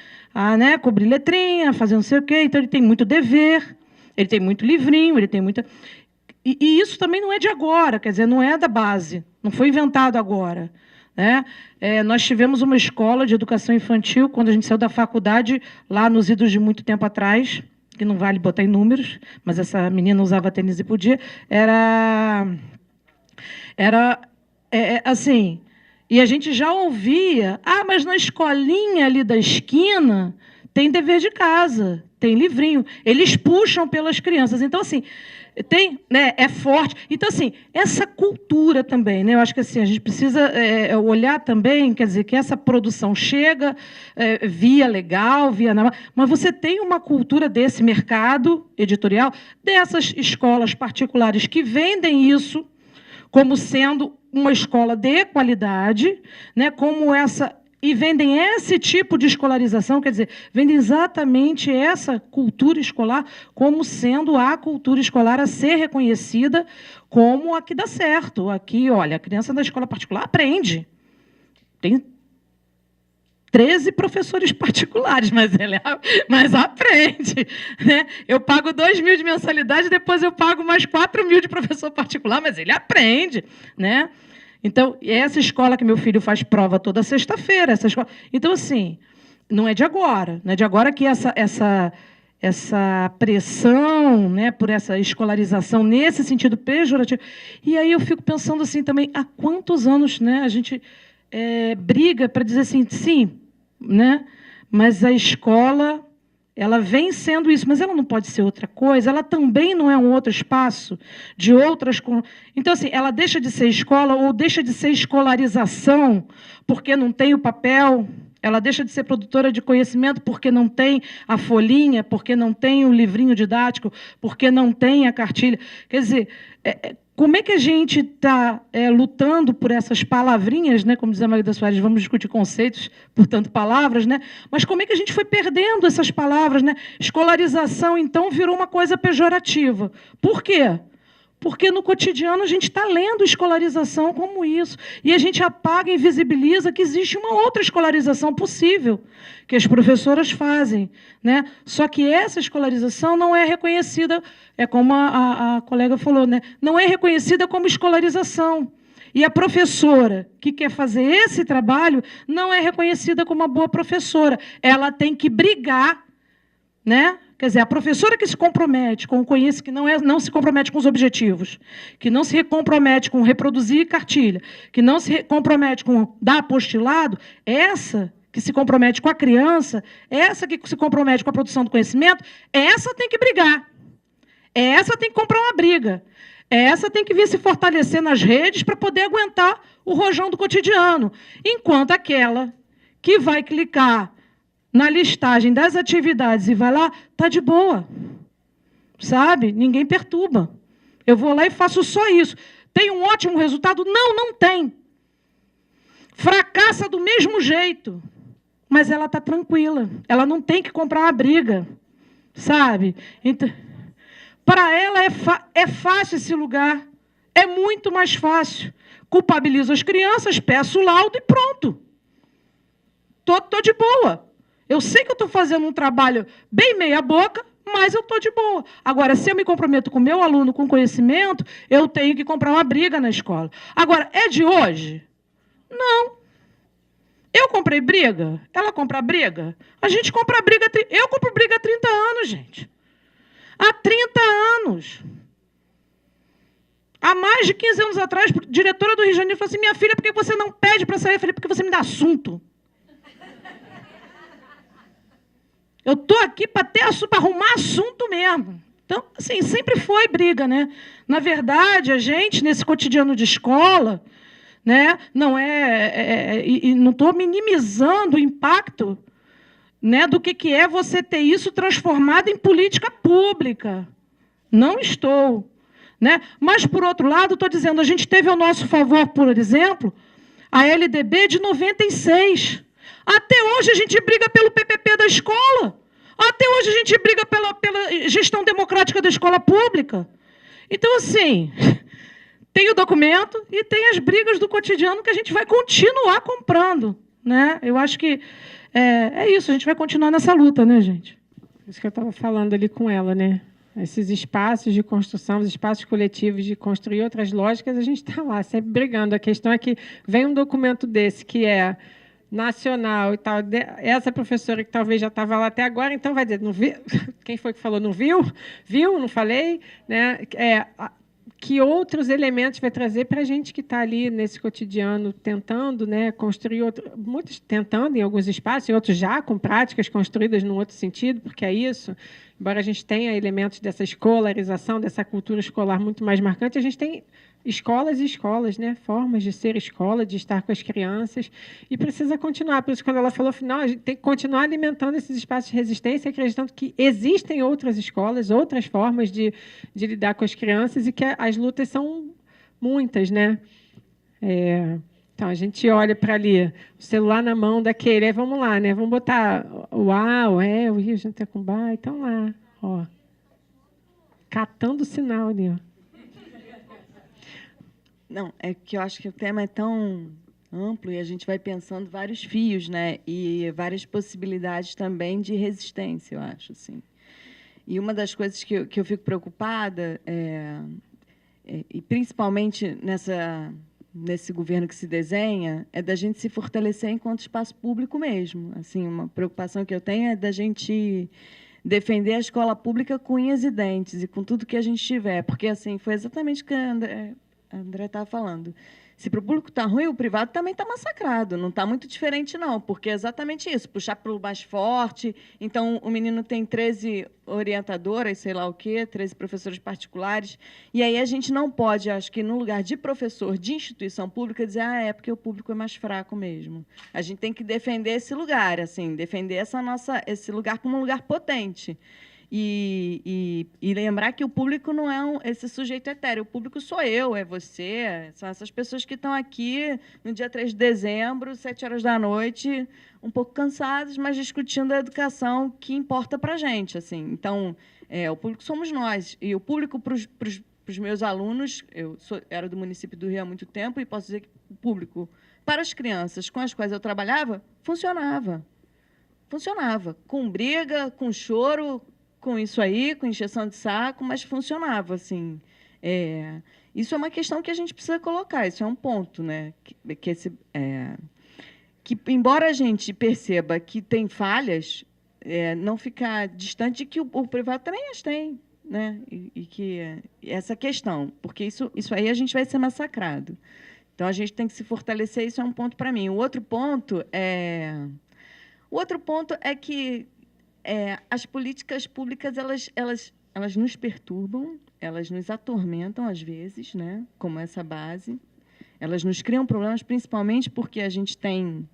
né, cobrir letrinha, fazer não sei o quê, então ele tem muito dever, ele tem muito livrinho, ele tem muita... E isso também não é de agora, quer dizer, não é da base, não foi inventado agora, né? Nós tivemos uma escola de educação infantil, quando a gente saiu da faculdade, lá nos idos de muito tempo atrás, que não vale botar em números, mas essa menina usava tênis e podia, era assim, e a gente já ouvia, mas na escolinha ali da esquina tem dever de casa, tem livrinho, eles puxam pelas crianças, então, assim, tem, né, é forte. Então, assim, essa cultura também, né, eu acho que assim, a gente precisa olhar também, quer dizer, que essa produção chega via legal, mas você tem uma cultura desse mercado editorial, dessas escolas particulares que vendem isso como sendo uma escola de qualidade, né, como essa e vendem esse tipo de escolarização, quer dizer, vendem exatamente essa cultura escolar como sendo a cultura escolar a ser reconhecida como a que dá certo. Aqui, olha, a criança da escola particular aprende. Tem 13 professores particulares, mas aprende. Né? Eu pago 2.000 de mensalidade, depois eu pago mais 4.000 de professor particular, mas ele aprende. Né? Então, essa escola que meu filho faz prova toda sexta-feira. Então, assim, não é de agora. Não é de agora que essa pressão, né, por essa escolarização nesse sentido pejorativo. E aí eu fico pensando assim também, há quantos anos, né, a gente briga para dizer assim, sim, né, mas a escola, ela vem sendo isso, mas ela não pode ser outra coisa, ela também não é um outro espaço de outras... Então, assim, ela deixa de ser escola ou deixa de ser escolarização porque não tem o papel, ela deixa de ser produtora de conhecimento porque não tem a folhinha, porque não tem o livrinho didático, porque não tem a cartilha. Quer dizer, como é que a gente está lutando por essas palavrinhas, né? Como diz a Magda Soares, vamos discutir conceitos, portanto, palavras, né? Mas como é que a gente foi perdendo essas palavras, né? Escolarização, então, virou uma coisa pejorativa. Por quê? Porque no cotidiano a gente está lendo escolarização como isso. E a gente apaga e invisibiliza que existe uma outra escolarização possível, que as professoras fazem. Né? Só que essa escolarização não é reconhecida, é como a colega falou, né? Não é reconhecida como escolarização. E a professora que quer fazer esse trabalho não é reconhecida como uma boa professora. Ela tem que brigar, né? Quer dizer, a professora que se compromete com o conhecimento, que não se compromete com os objetivos, que não se compromete com reproduzir cartilha, que não se compromete com dar apostilado, essa que se compromete com a criança, essa que se compromete com a produção do conhecimento, essa tem que brigar. Essa tem que comprar uma briga. Essa tem que vir se fortalecer nas redes para poder aguentar o rojão do cotidiano. Enquanto aquela que vai clicar na listagem das atividades e vai lá, está de boa. Sabe? Ninguém perturba. Eu vou lá e faço só isso. Tem um ótimo resultado? Não, não tem. Fracassa do mesmo jeito. Mas ela está tranquila. Ela não tem que comprar uma briga. Sabe? Então, para ela é fácil esse lugar. É muito mais fácil. Culpabilizo as crianças, peço o laudo e pronto. Tô de boa. Eu sei que eu estou fazendo um trabalho bem meia boca, mas eu estou de boa. Agora, se eu me comprometo com o meu aluno com conhecimento, eu tenho que comprar uma briga na escola. Agora, é de hoje? Não. Eu comprei briga? Ela compra briga? A gente compra briga... Eu compro briga há 30 anos, gente. Há 30 anos. Há mais de 15 anos atrás, a diretora do Rio de Janeiro falou assim, minha filha, por que você não pede para sair? Eu falei, porque você me dá assunto. Eu estou aqui para arrumar assunto mesmo. Então, assim, sempre foi briga, né? Na verdade, a gente, nesse cotidiano de escola, né, não estou minimizando o impacto, né, do que é você ter isso transformado em política pública. Não estou. Né? Mas, por outro lado, estou dizendo, a gente teve ao nosso favor, por exemplo, a LDB de 96. Até hoje a gente briga pelo PPP da escola. Até hoje a gente briga pela gestão democrática da escola pública. Então, assim, tem o documento e tem as brigas do cotidiano que a gente vai continuar comprando. Né? Eu acho que é isso, a gente vai continuar nessa luta, né, gente?
Isso que eu estava falando ali com ela, né? Esses espaços de construção, os espaços coletivos de construir outras lógicas, a gente está lá, sempre brigando. A questão é que vem um documento desse, que é nacional e tal, essa professora que talvez já estava lá até agora, então vai dizer, não viu? Quem foi que falou, não viu? Viu? Não falei? Né? Que outros elementos vai trazer para a gente que está ali nesse cotidiano tentando, né, construir muitos tentando em alguns espaços, em outros já com práticas construídas num outro sentido, porque é isso. Embora a gente tenha elementos dessa escolarização, dessa cultura escolar muito mais marcante, a gente tem escolas e escolas, né, formas de ser escola, de estar com as crianças, e precisa continuar. Por isso, quando ela falou, afinal, a gente tem que continuar alimentando esses espaços de resistência, acreditando que existem outras escolas, outras formas de lidar com as crianças e que as lutas são muitas, né? Então, a gente olha para ali, o celular na mão daquele, aí vamos lá, né? Vamos botar o A, o E, o I, Jantecumba, então lá, ó. Catando o sinal ali, ó.
Não, é que eu acho que o tema é tão amplo e a gente vai pensando vários fios, né? E várias possibilidades também de resistência, eu acho, assim. E uma das coisas que eu fico preocupada, e principalmente nesse governo que se desenha, é da gente se fortalecer enquanto espaço público mesmo. Assim, uma preocupação que eu tenho é da gente defender a escola pública com unhas e dentes e com tudo que a gente tiver, porque assim foi exatamente o que a André estava falando. Se para o público está ruim, o privado também está massacrado. Não está muito diferente, não, porque é exatamente isso, puxar para o mais forte. Então, o menino tem 13 orientadoras, sei lá o quê, 13 professores particulares. E aí a gente não pode, acho que, no lugar de professor de instituição pública, dizer é porque o público é mais fraco mesmo. A gente tem que defender esse lugar, assim, defender esse lugar como um lugar potente. E lembrar que o público não é esse sujeito etéreo. O público sou eu, é você, são essas pessoas que estão aqui no dia 3 de dezembro, 7h, um pouco cansadas, mas discutindo a educação que importa para a gente. Assim. Então, o público somos nós. E o público para os meus alunos, era do município do Rio há muito tempo, e posso dizer que o público para as crianças com as quais eu trabalhava, funcionava. Funcionava. Com briga, com choro, com isso aí, com injeção de saco, mas funcionava, assim. Isso é uma questão que a gente precisa colocar, isso é um ponto, né? Que embora a gente perceba que tem falhas, não ficar distante de que o privado também as tem, né? E que essa questão, porque isso aí a gente vai ser massacrado. Então, a gente tem que se fortalecer, isso é um ponto para mim. O outro ponto é que as políticas públicas elas nos perturbam, elas nos atormentam às vezes, né? Como essa base, elas nos criam problemas, principalmente porque a gente tem,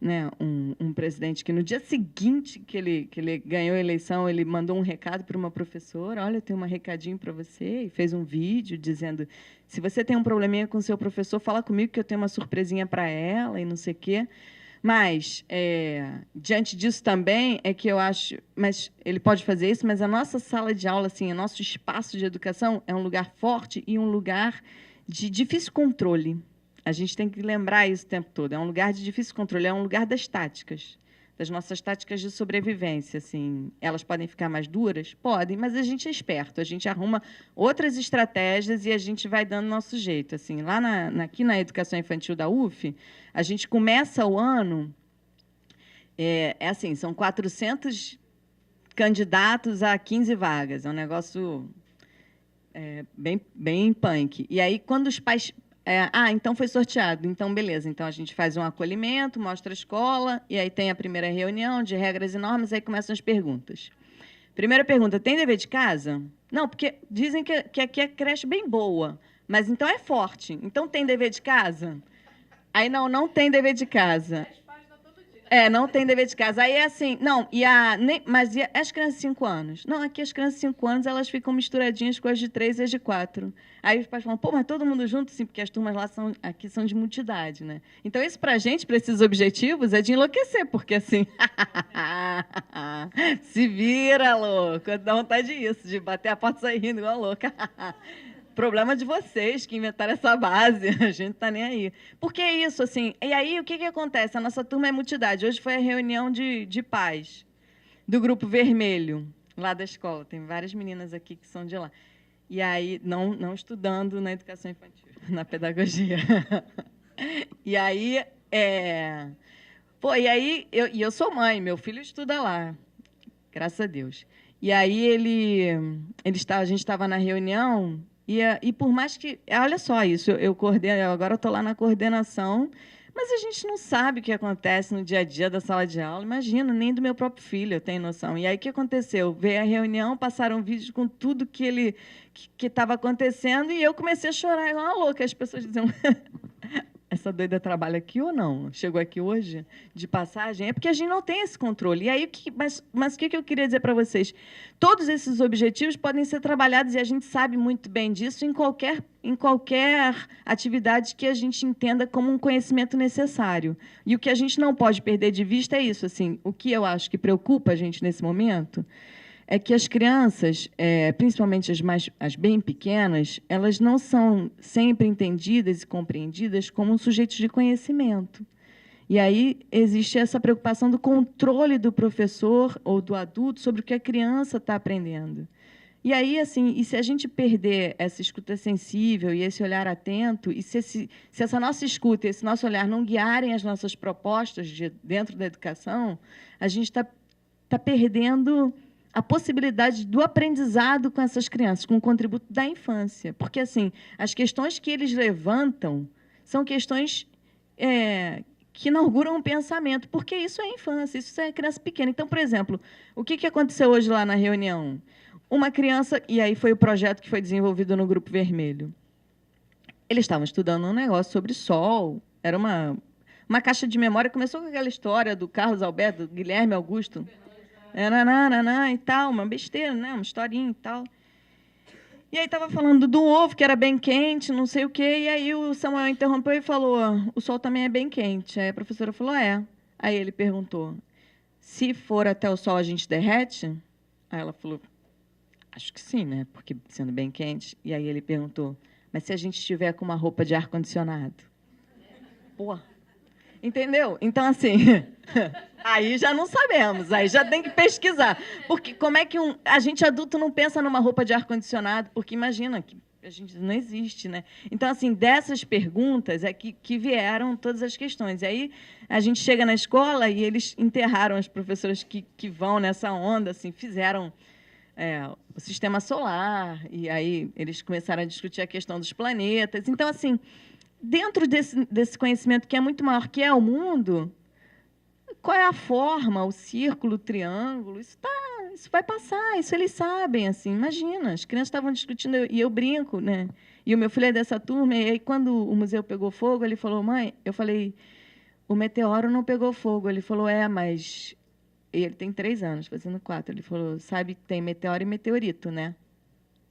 né, um presidente que no dia seguinte que ele ganhou a eleição, ele mandou um recado para uma professora, olha, tem um recadinho para você, e fez um vídeo dizendo, se você tem um probleminha com o seu professor, fala comigo que eu tenho uma surpresinha para ela e não sei o quê. Mas, diante disso também, é que eu acho... Mas ele pode fazer isso, mas a nossa sala de aula, assim, o nosso espaço de educação é um lugar forte e um lugar de difícil controle. A gente tem que lembrar isso o tempo todo. É um lugar de difícil controle, é um lugar das táticas, das nossas táticas de sobrevivência. Assim. Elas podem ficar mais duras? Podem, mas a gente é esperto, a gente arruma outras estratégias e a gente vai dando nosso jeito. Assim. Lá aqui na Educação Infantil da UF, a gente começa o ano... assim, são 400 candidatos a 15 vagas. É um negócio bem punk. E aí, quando os pais... então foi sorteado. Então, beleza. Então, a gente faz um acolhimento, mostra a escola, e aí tem a primeira reunião de regras e normas, aí começam as perguntas. Primeira pergunta, tem dever de casa? Não, porque dizem que aqui é creche bem boa, mas então é forte. Então, tem dever de casa? Aí, não tem dever de casa. Não tem dever de casa. Aí é assim, não, mas e as crianças de 5 anos? Não, aqui as crianças de 5 anos, elas ficam misturadinhas com as de 3 e as de 4. Aí os pais falam, pô, mas todo mundo junto? Sim, porque as turmas lá aqui são de multidade, né? Então, isso para a gente, para esses objetivos, é de enlouquecer, porque assim, se vira, louco, dá vontade disso, de bater a porta e sair rindo igual louca. Problema de vocês que inventaram essa base, a gente não está nem aí. Porque é isso, assim. E aí, o que acontece? A nossa turma é multidade. Hoje foi a reunião de pais do Grupo Vermelho, lá da escola. Tem várias meninas aqui que são de lá. E aí, não estudando na educação infantil, na pedagogia. E aí, eu sou mãe, meu filho estuda lá, graças a Deus. E aí, a gente estava na reunião... E por mais que... Olha só isso, eu agora estou lá na coordenação, mas a gente não sabe o que acontece no dia a dia da sala de aula. Imagina, nem do meu próprio filho eu tenho noção. E aí, o que aconteceu? Veio a reunião, passaram um vídeo com tudo que estava acontecendo, e eu comecei a chorar igual uma louca. As pessoas diziam... essa doida trabalha aqui ou não? Chegou aqui hoje de passagem? É porque a gente não tem esse controle. E aí, mas o que eu queria dizer para vocês? Todos esses objetivos podem ser trabalhados, e a gente sabe muito bem disso, em qualquer atividade que a gente entenda como um conhecimento necessário. E o que a gente não pode perder de vista é isso. Assim, o que eu acho que preocupa a gente nesse momento é que as crianças, principalmente as bem pequenas, elas não são sempre entendidas e compreendidas como sujeitos de conhecimento. E aí existe essa preocupação do controle do professor ou do adulto sobre o que a criança está aprendendo. E aí, assim, se a gente perder essa escuta sensível e esse olhar atento, e se essa nossa escuta e esse nosso olhar não guiarem as nossas propostas dentro da educação, a gente está perdendo a possibilidade do aprendizado com essas crianças, com o contributo da infância. Porque, assim, as questões que eles levantam são questões que inauguram um pensamento, porque isso é infância, isso é criança pequena. Então, por exemplo, o que aconteceu hoje lá na reunião? Uma criança, e aí foi o projeto que foi desenvolvido no Grupo Vermelho. Eles estavam estudando um negócio sobre sol, era uma caixa de memória, começou com aquela história do Carlos Alberto, do Guilherme Augusto, e tal, uma besteira, né? Uma historinha e tal. E aí estava falando do ovo, que era bem quente, não sei o quê, e aí o Samuel interrompeu e falou, o sol também é bem quente. Aí a professora falou, é. Aí ele perguntou, se for até o sol a gente derrete? Aí ela falou, acho que sim, né? Porque sendo bem quente. E aí ele perguntou, mas se a gente estiver com uma roupa de ar-condicionado? Pô, entendeu? Então, assim, aí já não sabemos, aí já tem que pesquisar. Porque como é que a gente adulto não pensa numa roupa de ar-condicionado? Porque imagina, que a gente não existe, né? Então, assim, dessas perguntas é que vieram todas as questões. E aí a gente chega na escola e eles enterraram as professoras que vão nessa onda, assim, fizeram o sistema solar, e aí eles começaram a discutir a questão dos planetas. Então, assim, dentro desse conhecimento que é muito maior, que é o mundo, qual é a forma, o círculo, o triângulo, isso vai passar, isso eles sabem, assim, imagina, as crianças estavam discutindo, e eu brinco, né? E o meu filho é dessa turma, e aí, quando o museu pegou fogo, ele falou, mãe, eu falei, o meteoro não pegou fogo. Ele falou, mas... E ele tem 3 anos, fazendo 4. Ele falou, sabe, tem meteoro e meteorito, né?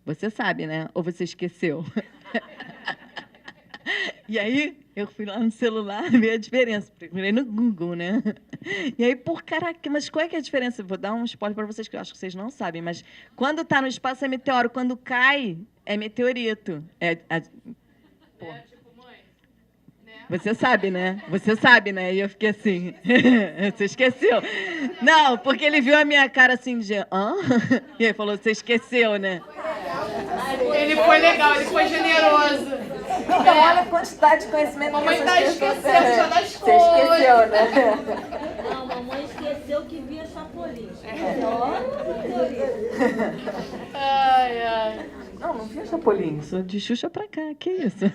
Você sabe, né? Ou você esqueceu? E aí, eu fui lá no celular ver a diferença. Procurei no Google, né? E aí, caraca, mas qual é que é a diferença? Eu vou dar um spoiler para vocês, que eu acho que vocês não sabem, mas quando está no espaço é meteoro, quando cai é meteorito. Você sabe, né? Você sabe, né? E eu fiquei assim, você esqueceu. Não, porque ele viu a minha cara assim de, hã? E ele falou, você esqueceu, né?
Ele foi legal, ele foi generoso.
Então, olha a quantidade de conhecimento que
mamãe está esquecendo já das coisas.
Você esqueceu, né?
Não, mamãe esqueceu que via Chapolin.
Ai.
Não via Chapolin, sou de Xuxa pra cá, que isso?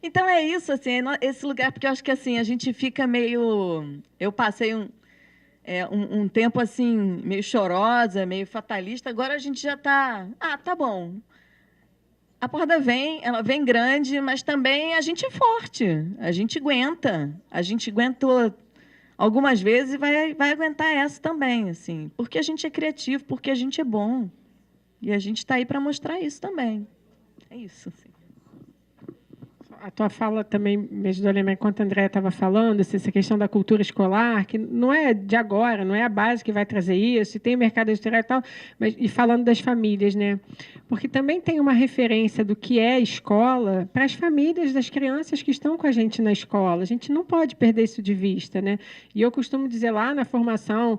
Então é isso, assim, esse lugar, porque eu acho que assim a gente fica meio... Eu passei um tempo assim meio chorosa, meio fatalista. Agora a gente já está... tá bom. A porrada vem, ela vem grande, mas também a gente é forte. A gente aguenta. A gente aguentou algumas vezes e vai aguentar essa também, assim, porque a gente é criativo, porque a gente é bom. E a gente está aí para mostrar isso também. É isso, assim.
A tua fala também me ajudou a lembrar, enquanto a Andréia estava falando, essa questão da cultura escolar, que não é de agora, não é a base que vai trazer isso, e tem o mercado editorial e tal, e falando das famílias, né? Porque também tem uma referência do que é escola para as famílias das crianças que estão com a gente na escola. A gente não pode perder isso de vista, né? E eu costumo dizer lá na formação,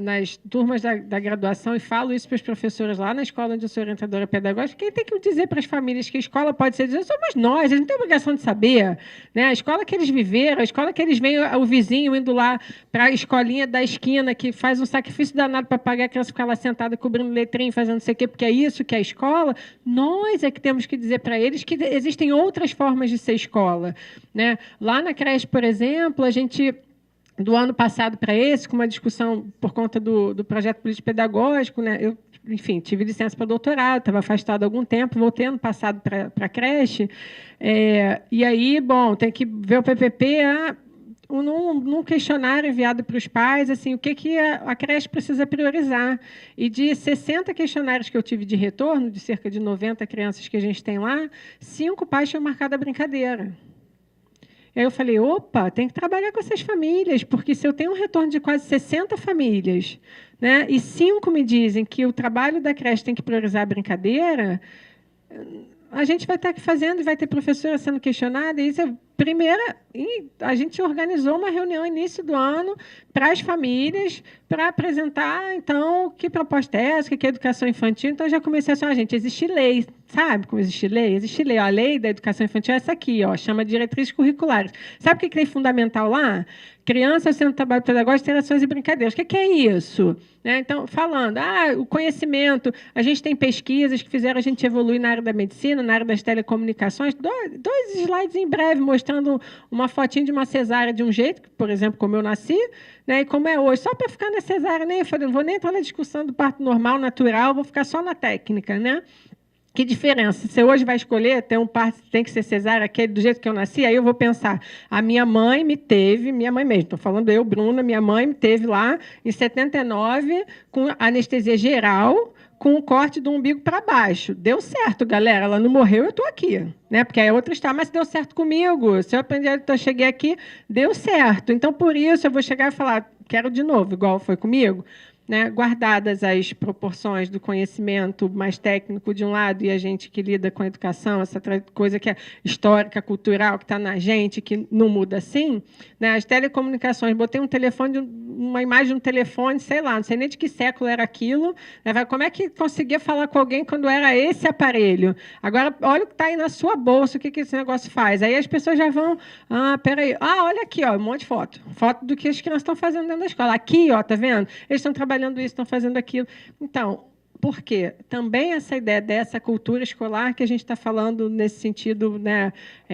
nas turmas da graduação, e falo isso para as professoras lá na escola onde eu sou orientadora pedagógica, quem tem que dizer para as famílias que a escola pode ser dizer, somos nós, a gente tem obrigação de saber, né? A escola que eles viveram, a escola que eles veem o vizinho indo lá para a escolinha da esquina, que faz um sacrifício danado para pagar a criança ficar lá sentada cobrindo letrinho, fazendo não sei o quê, porque é isso que é a escola. Nós é que temos que dizer para eles que existem outras formas de ser escola, né? Lá na creche, por exemplo, a gente... Do ano passado para esse, com uma discussão por conta do projeto político-pedagógico, né? Eu enfim, tive licença para doutorado, estava afastado há algum tempo, voltei ano passado para a creche, e aí, bom, tem que ver o PPP, num questionário enviado para os pais, assim, o que a creche precisa priorizar. E de 60 questionários que eu tive de retorno, de cerca de 90 crianças que a gente tem lá, 5 pais tinham marcado a brincadeira. E aí eu falei, opa, tem que trabalhar com essas famílias, porque se eu tenho um retorno de quase 60 famílias, né, e 5 me dizem que o trabalho da creche tem que priorizar a brincadeira, a gente vai estar aqui fazendo e vai ter professora sendo questionada. E isso é a gente organizou uma reunião no início do ano para as famílias, para apresentar, então, que proposta é essa, que é a educação infantil. Então, eu já comecei assim, gente, existe lei, sabe como existe lei? Existe lei. A lei da educação infantil é essa aqui, chama diretrizes curriculares. Sabe o que tem fundamental lá? Crianças sendo trabalho pedagógico, interações e brincadeiras. O que é isso? Né? Então, falando, o conhecimento, a gente tem pesquisas que fizeram a gente evoluir na área da medicina, na área das telecomunicações. 2 slides em breve, mostrando uma fotinha de uma cesárea de um jeito, por exemplo, como eu nasci, né, e como é hoje. Só para ficar na cesárea, eu falei, não vou nem entrar na discussão do parto normal, natural, vou ficar só na técnica, né? Que diferença? Você hoje vai escolher ter um parto tem que ser cesárea, aquele do jeito que eu nasci, aí eu vou pensar, a minha mãe mesmo, estou falando eu, Bruna, minha mãe me teve lá em 79 com anestesia geral, com o corte do umbigo para baixo. Deu certo, galera. Ela não morreu, eu estou aqui. Né? Porque aí é outra história, mas deu certo comigo. Se eu aprendi, eu cheguei aqui, deu certo. Então, por isso, eu vou chegar e falar, quero de novo, igual foi comigo. Né, guardadas as proporções do conhecimento mais técnico de um lado e a gente que lida com a educação, essa coisa que é histórica, cultural, que está na gente, que não muda assim, né, as telecomunicações, botei um telefone, uma imagem de um telefone, sei lá, não sei nem de que século era aquilo, né, como é que conseguia falar com alguém quando era esse aparelho? Agora, olha o que está aí na sua bolsa, o que esse negócio faz? Aí as pessoas já vão, peraí, olha aqui, um monte de foto do que as crianças estão fazendo dentro da escola. Aqui, tá vendo? Eles estão trabalhando isso, estão fazendo aquilo. Então, por quê? Também essa ideia dessa cultura escolar que a gente está falando nesse sentido, né,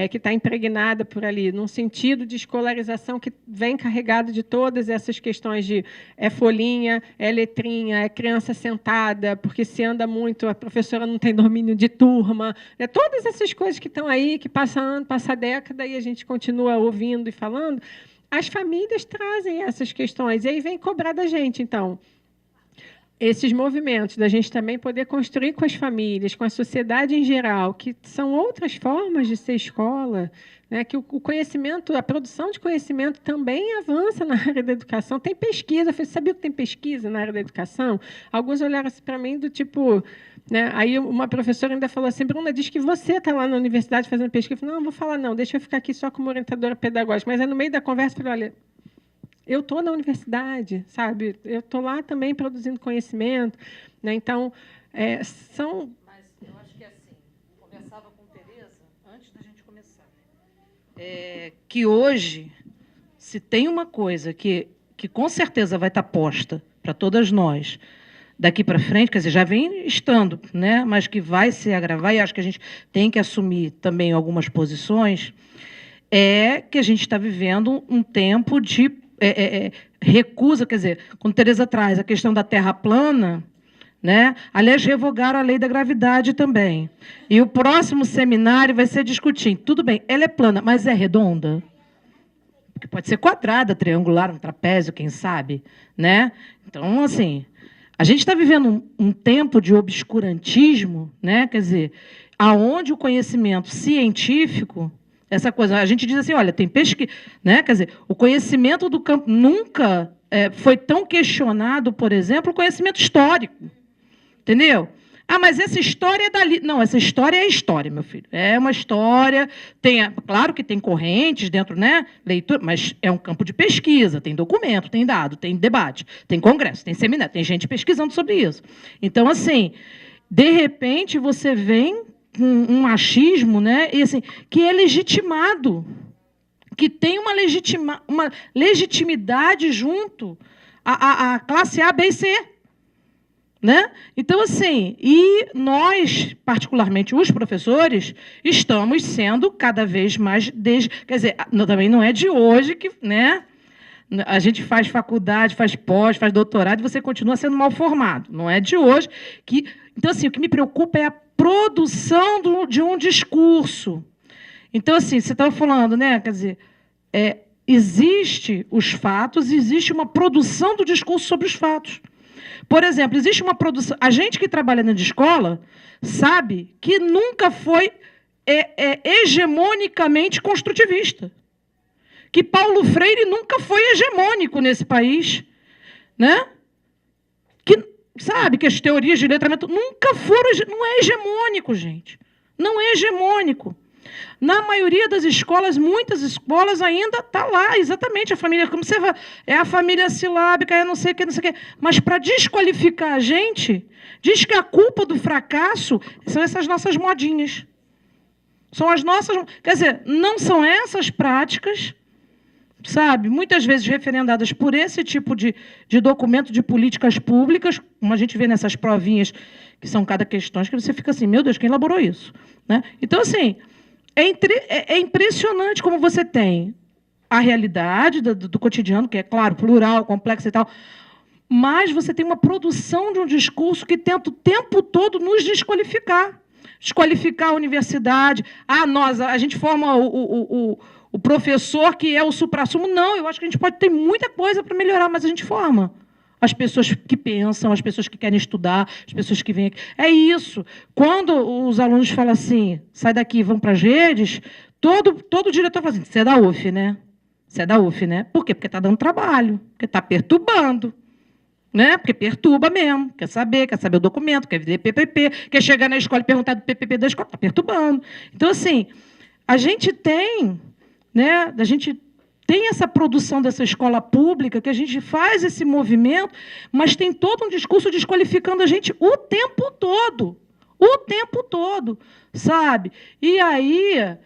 que está impregnada por ali, num sentido de escolarização que vem carregado de todas essas questões de folhinha, letrinha, criança sentada, porque se anda muito, a professora não tem domínio de turma, todas essas coisas que estão aí, que passa ano, passa década, e a gente continua ouvindo e falando, as famílias trazem essas questões, e aí vem cobrar da gente, então, esses movimentos da gente também poder construir com as famílias, com a sociedade em geral, que são outras formas de ser escola, né, que o conhecimento, a produção de conhecimento também avança na área da educação. Tem pesquisa, você sabia que tem pesquisa na área da educação? Alguns olharam assim para mim do tipo... Né, aí uma professora ainda falou assim, Bruna, diz que você está lá na universidade fazendo pesquisa. Eu falei, não vou falar não, deixa eu ficar aqui só como orientadora pedagógica. Mas aí, no meio da conversa, eu falei, olha... Eu estou na universidade, sabe? Eu estou lá também produzindo conhecimento. Né? Então, são...
Mas eu acho que assim, conversava com Tereza antes da gente começar. Que hoje, se tem uma coisa que com certeza vai estar posta para todas nós, daqui para frente, quer dizer, já vem estando, né? Mas que vai se agravar, e acho que a gente tem que assumir também algumas posições, é que a gente está vivendo um tempo de... recusa, quer dizer, quando Tereza traz a questão da terra plana, né? Aliás, revogaram a lei da gravidade também. E o próximo seminário vai ser discutindo. Tudo bem, ela é plana, mas é redonda? Porque pode ser quadrada, triangular, um trapézio, quem sabe, né? Então, assim, a gente está vivendo um tempo de obscurantismo, né? Quer dizer, aonde o conhecimento científico... Essa coisa, a gente diz assim, olha, tem pesquisa, né? Quer dizer, o conhecimento do campo nunca foi tão questionado, por exemplo, o conhecimento histórico, entendeu? Mas essa história é dali. Não, essa história é história, meu filho. É uma história, claro que tem correntes dentro, né? Leitura, mas é um campo de pesquisa, tem documento, tem dado, tem debate, tem congresso, tem seminário, tem gente pesquisando sobre isso. Então, assim, de repente, você vem um machismo, né, e assim, que é legitimado, que tem uma legitimidade junto à classe A, B e C. Né? Então, assim, e nós, particularmente os professores, estamos sendo cada vez mais... Quer dizer, também não é de hoje que... Né, A gente faz faculdade, faz pós, faz doutorado, e você continua sendo mal formado. Não é de hoje que... Então, assim, o que me preocupa é a produção de um discurso. Então, assim, você estava falando, né? Quer dizer, existe os fatos, existe uma produção do discurso sobre os fatos. Por exemplo, existe uma produção... A gente que trabalha na escola sabe que nunca foi hegemonicamente construtivista. Que Paulo Freire nunca foi hegemônico nesse país, né? Que, sabe, que as teorias de letramento nunca foram... Não é hegemônico, gente. Não é hegemônico. Na maioria das escolas, muitas escolas ainda está lá, exatamente, a família, como você vai, é a família silábica, é não sei o que, não sei o que. Mas, para desqualificar a gente, diz que a culpa do fracasso são essas nossas modinhas. São as nossas... Quer dizer, não são essas práticas, sabe, muitas vezes referendadas por esse tipo de documento de políticas públicas, como a gente vê nessas provinhas, que são cada questão, que você fica assim, meu Deus, quem elaborou isso? Né? Então, assim... É impressionante como você tem a realidade do cotidiano, que é, claro, plural, complexo e tal, mas você tem uma produção de um discurso que tenta o tempo todo nos desqualificar. Desqualificar a universidade. A gente forma o professor que é o suprassumo. Não, eu acho que a gente pode ter muita coisa para melhorar, mas a gente forma. As pessoas que pensam, as pessoas que querem estudar, as pessoas que vêm aqui. É isso. Quando os alunos falam assim, sai daqui, vão para as redes, todo diretor fala assim, você é da UF, né? Você é da UF, né? Por quê? Porque está dando trabalho, porque está perturbando. Né? Porque perturba mesmo, quer saber o documento, quer ver PPP, quer chegar na escola e perguntar do PPP da escola, está perturbando. Então, assim, a gente tem, né, tem essa produção dessa escola pública, que a gente faz esse movimento, mas tem todo um discurso desqualificando a gente o tempo todo, sabe? E aí,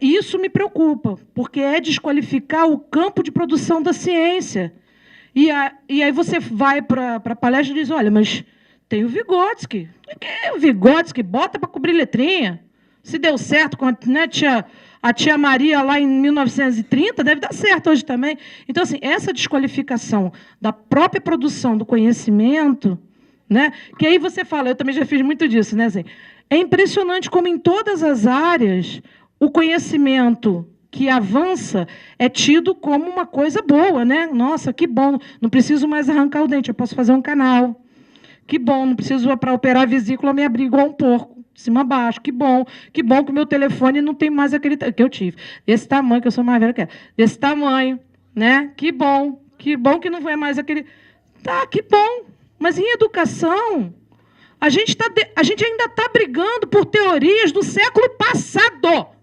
isso me preocupa, porque é desqualificar o campo de produção da ciência. E aí você vai para a palestra e diz, olha, mas tem o Vygotsky. O Vygotsky bota para cobrir letrinha. Se deu certo com a tia Maria lá em 1930, deve dar certo hoje também. Então, assim, essa desqualificação da própria produção do conhecimento, né, que aí você fala, eu também já fiz muito disso, né, assim, é impressionante como em todas as áreas o conhecimento que avança é tido como uma coisa boa, né? Nossa, que bom, não preciso mais arrancar o dente, eu posso fazer um canal. Que bom, não preciso, para operar a vesícula, me abrir igual um porco, de cima a baixo. Que bom que o meu telefone não tem mais aquele que eu tive. Desse tamanho, que eu sou mais velha que ela. Desse tamanho, né? Que bom que não é mais aquele... Tá, que bom. Mas em educação, a gente ainda está brigando por teorias do século passado.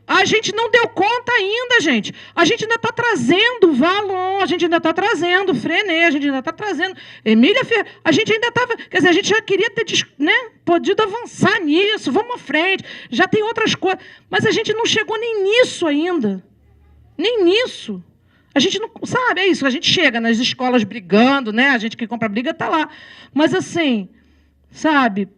A gente não deu conta ainda, gente. A gente ainda está trazendo Valon, a gente ainda está trazendo Frenet, a gente ainda está trazendo Emília Ferreira. A gente ainda estava... Quer dizer, a gente já queria ter, né, podido avançar nisso, vamos à frente, já tem outras coisas. Mas a gente não chegou nem nisso ainda. Nem nisso. A gente não... Sabe, é isso. A gente chega nas escolas brigando, né? A gente que compra briga está lá. Mas, assim, sabe...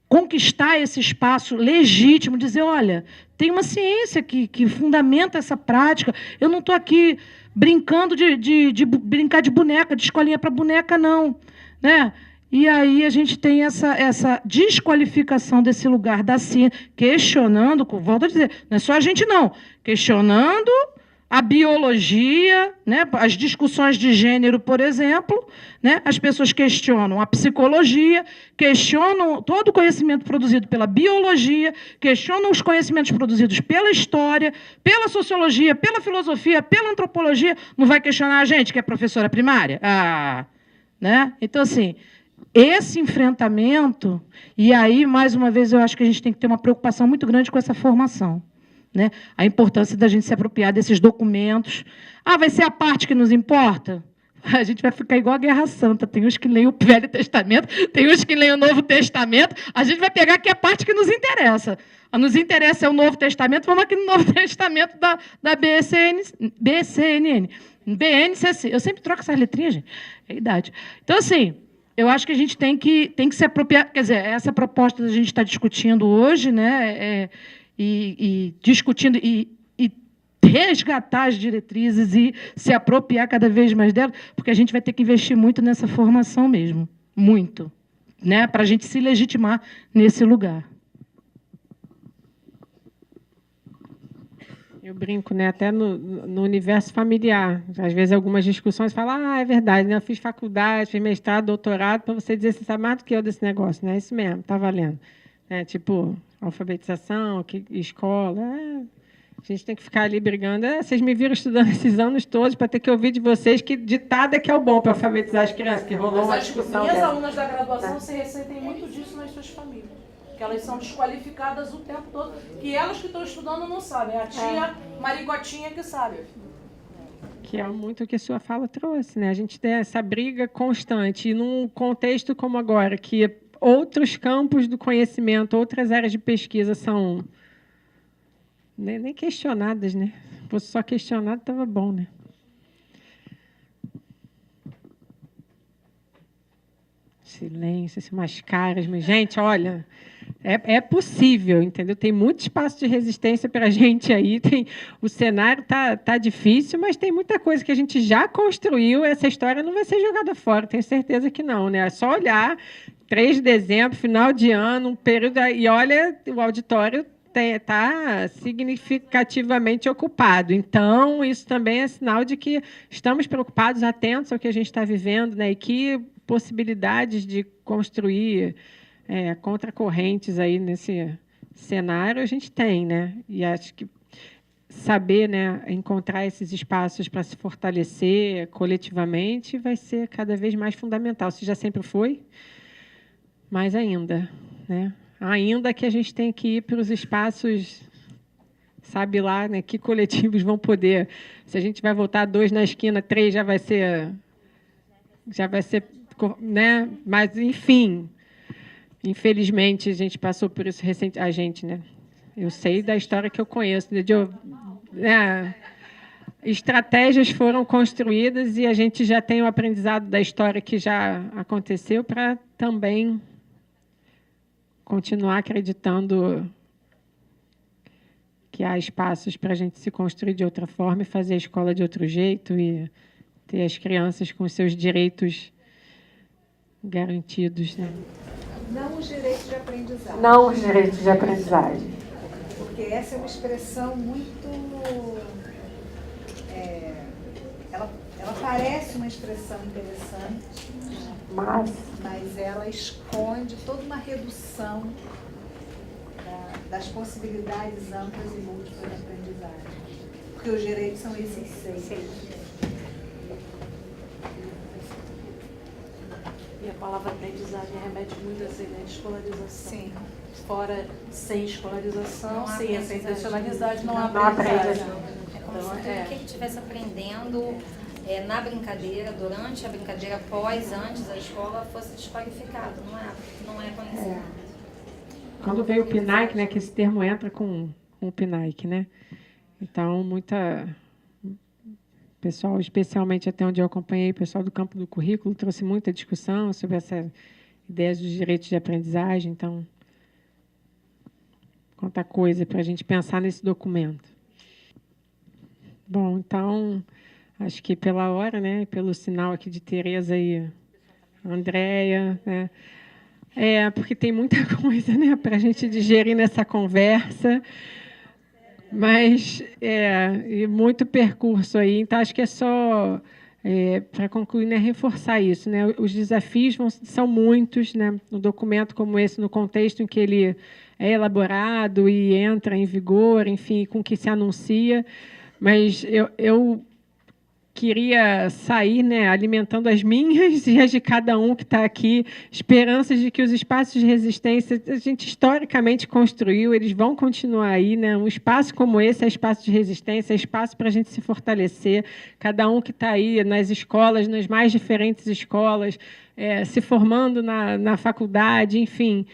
conquistar esse espaço legítimo, dizer, olha, tem uma ciência que fundamenta essa prática, eu não estou aqui brincando de brincar de boneca, de escolinha para boneca, não. Né? E aí a gente tem essa desqualificação desse lugar da ciência, questionando, volto a dizer, não é só a gente, não, questionando a biologia, né, as discussões de gênero, por exemplo, né, as pessoas questionam a psicologia, questionam todo o conhecimento produzido pela biologia, questionam os conhecimentos produzidos pela história, pela sociologia, pela filosofia, pela antropologia. Não vai questionar a gente, que é professora primária? Né? Então, assim, esse enfrentamento, e aí, mais uma vez, eu acho que a gente tem que ter uma preocupação muito grande com essa formação. Né? A importância da gente se apropriar desses documentos. Vai ser a parte que nos importa? A gente vai ficar igual a Guerra Santa. Tem uns que leem o Velho Testamento, tem uns que leem o Novo Testamento. A gente vai pegar aqui a parte que nos interessa. Nos interessa é o Novo Testamento, vamos aqui no Novo Testamento da BNCC. Eu sempre troco essas letrinhas, gente. É a idade. Então, assim, eu acho que a gente tem que se apropriar. Quer dizer, essa proposta que a gente está discutindo hoje, né, e discutindo e resgatar as diretrizes e se apropriar cada vez mais delas, porque a gente vai ter que investir muito nessa formação mesmo, muito, né, para a gente se legitimar nesse lugar.
Eu brinco, né, até no universo familiar. Às vezes, algumas discussões falam, é verdade, né, eu fiz faculdade, fiz mestrado, doutorado, para você dizer, você sabe mais do que eu desse negócio, né? Isso mesmo, está valendo. Tipo, alfabetização, escola, a gente tem que ficar ali brigando. Vocês me viram estudando esses anos todos para ter que ouvir de vocês que ditado é que é o bom para alfabetizar as crianças, que rolou uma discussão.
Minhas alunas da graduação se ressentem muito disso nas suas famílias. Que elas são desqualificadas o tempo todo, que elas que estão estudando não sabem, é a tia maricotinha que sabe.
Que é muito o que a sua fala trouxe, né? A gente tem essa briga constante, e num contexto como agora, que outros campos do conhecimento, outras áreas de pesquisa são nem questionadas, né? Se fosse só questionado, estava bom, né? Silêncio, umas caras, mas, gente, olha, é possível, entendeu? Tem muito espaço de resistência para a gente aí. O cenário tá difícil, mas tem muita coisa que a gente já construiu. Essa história não vai ser jogada fora, tenho certeza que não, né? É só olhar 3 de dezembro, final de ano, um período, e olha, o auditório está significativamente ocupado. Então, isso também é sinal de que estamos preocupados, atentos ao que a gente está vivendo, né? E que possibilidades de construir contracorrentes aí nesse cenário a gente tem, né? E acho que saber, né, encontrar esses espaços para se fortalecer coletivamente vai ser cada vez mais fundamental. Se já sempre foi, mais ainda, né? Ainda que a gente tem que ir para os espaços, sabe lá, né, que coletivos vão poder. Se a gente vai voltar 2 na esquina, 3 já vai ser, né? Mas, enfim, infelizmente, a gente passou por isso recente. A gente, né? Eu sei da história que eu conheço. Estratégias foram construídas e a gente já tem o aprendizado da história que já aconteceu para também continuar acreditando que há espaços para a gente se construir de outra forma e fazer a escola de outro jeito e ter as crianças com seus direitos garantidos, né?
Não os direitos de aprendizagem.
Não os direitos de aprendizagem.
Porque essa é uma expressão muito... ela parece uma expressão interessante, mas ela esconde toda uma redução das possibilidades amplas e múltiplas de aprendizagem. Porque os direitos são esses 6.
E a palavra aprendizagem remete muito a essa ideia de escolarização.
Sim.
Fora, sem escolarização, sem essa intencionalidade, não há
Não há
aprendizagem.
É como se tudo que ele estivesse aprendendo na brincadeira, durante a brincadeira, após, antes da escola, fosse desqualificado. Não é conhecido.
Quando veio o PNAEC, né, que esse termo entra com o PNAEC, né? Então, pessoal, especialmente até onde eu acompanhei, o pessoal do campo do currículo trouxe muita discussão sobre essa ideia dos direitos de aprendizagem. Então, quanta coisa para a gente pensar nesse documento. Bom, então, acho que pela hora, né, pelo sinal aqui de Tereza e Andréia, né, porque tem muita coisa, né, para a gente digerir nessa conversa. Mas e muito percurso aí, então acho que é só para concluir, né, reforçar isso, né? Os desafios são muitos, né? Um documento como esse, no contexto em que ele é elaborado e entra em vigor, enfim, com que se anuncia, mas eu queria sair, né, alimentando as minhas e as de cada um que está aqui, esperanças de que os espaços de resistência a gente historicamente construiu, eles vão continuar aí, né? Um espaço como esse é espaço de resistência, é espaço para a gente se fortalecer, cada um que está aí nas escolas, nas mais diferentes escolas, se formando na faculdade, enfim,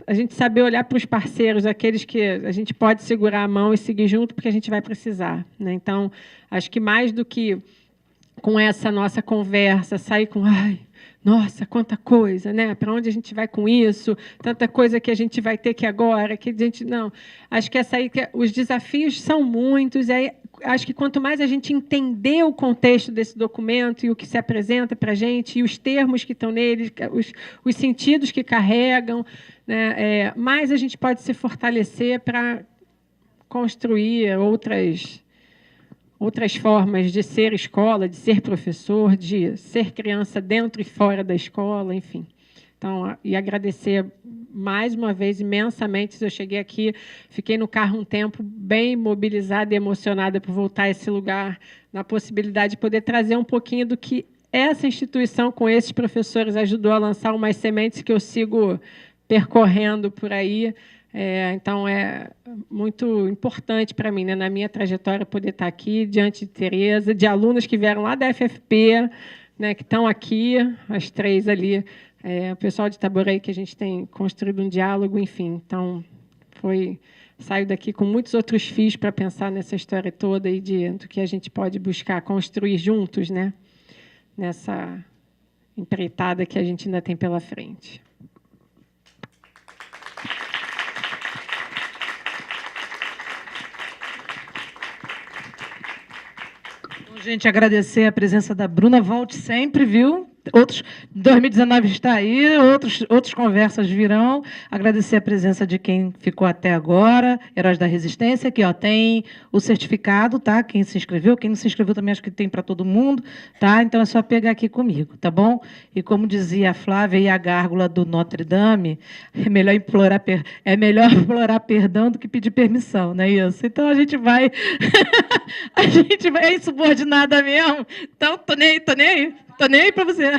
a gente saber olhar para os parceiros, aqueles que a gente pode segurar a mão e seguir junto, porque a gente vai precisar, né? Então, acho que mais do que com essa nossa conversa, sair com, ai, nossa, quanta coisa, né? Para onde a gente vai com isso? Tanta coisa que a gente vai ter que agora, que a gente não. Acho que essa aí, os desafios são muitos. Aí, acho que quanto mais a gente entender o contexto desse documento e o que se apresenta para a gente, e os termos que estão nele, os sentidos que carregam, né? Mais a gente pode se fortalecer para construir outras formas de ser escola, de ser professor, de ser criança dentro e fora da escola, enfim. Então, e agradecer mais uma vez imensamente. Eu cheguei aqui, fiquei no carro um tempo bem mobilizada e emocionada por voltar a esse lugar, na possibilidade de poder trazer um pouquinho do que essa instituição, com esses professores, ajudou a lançar umas sementes que eu sigo percorrendo por aí. Então, é muito importante para mim, né, na minha trajetória, poder estar aqui diante de Tereza, de alunos que vieram lá da FFP, né, que estão aqui, as 3 ali, o pessoal de Itaboraí, que a gente tem construído um diálogo, enfim. Então, saio daqui com muitos outros fios para pensar nessa história toda e do que a gente pode buscar construir juntos, né, nessa empreitada que a gente ainda tem pela frente.
Gente, agradecer a presença da Bruna. Volte sempre, viu? 2019 está aí, outras conversas virão. Agradecer a presença de quem ficou até agora, Heróis da Resistência. Aqui, ó, tem o certificado, tá? Quem se inscreveu, quem não se inscreveu também acho que tem para todo mundo, tá? Então é só pegar aqui comigo, tá bom? E como dizia a Flávia e a gárgula do Notre Dame, é melhor implorar perdão do que pedir permissão, não é isso? Então a gente vai é insubordinada mesmo. Então tô nem aí para você.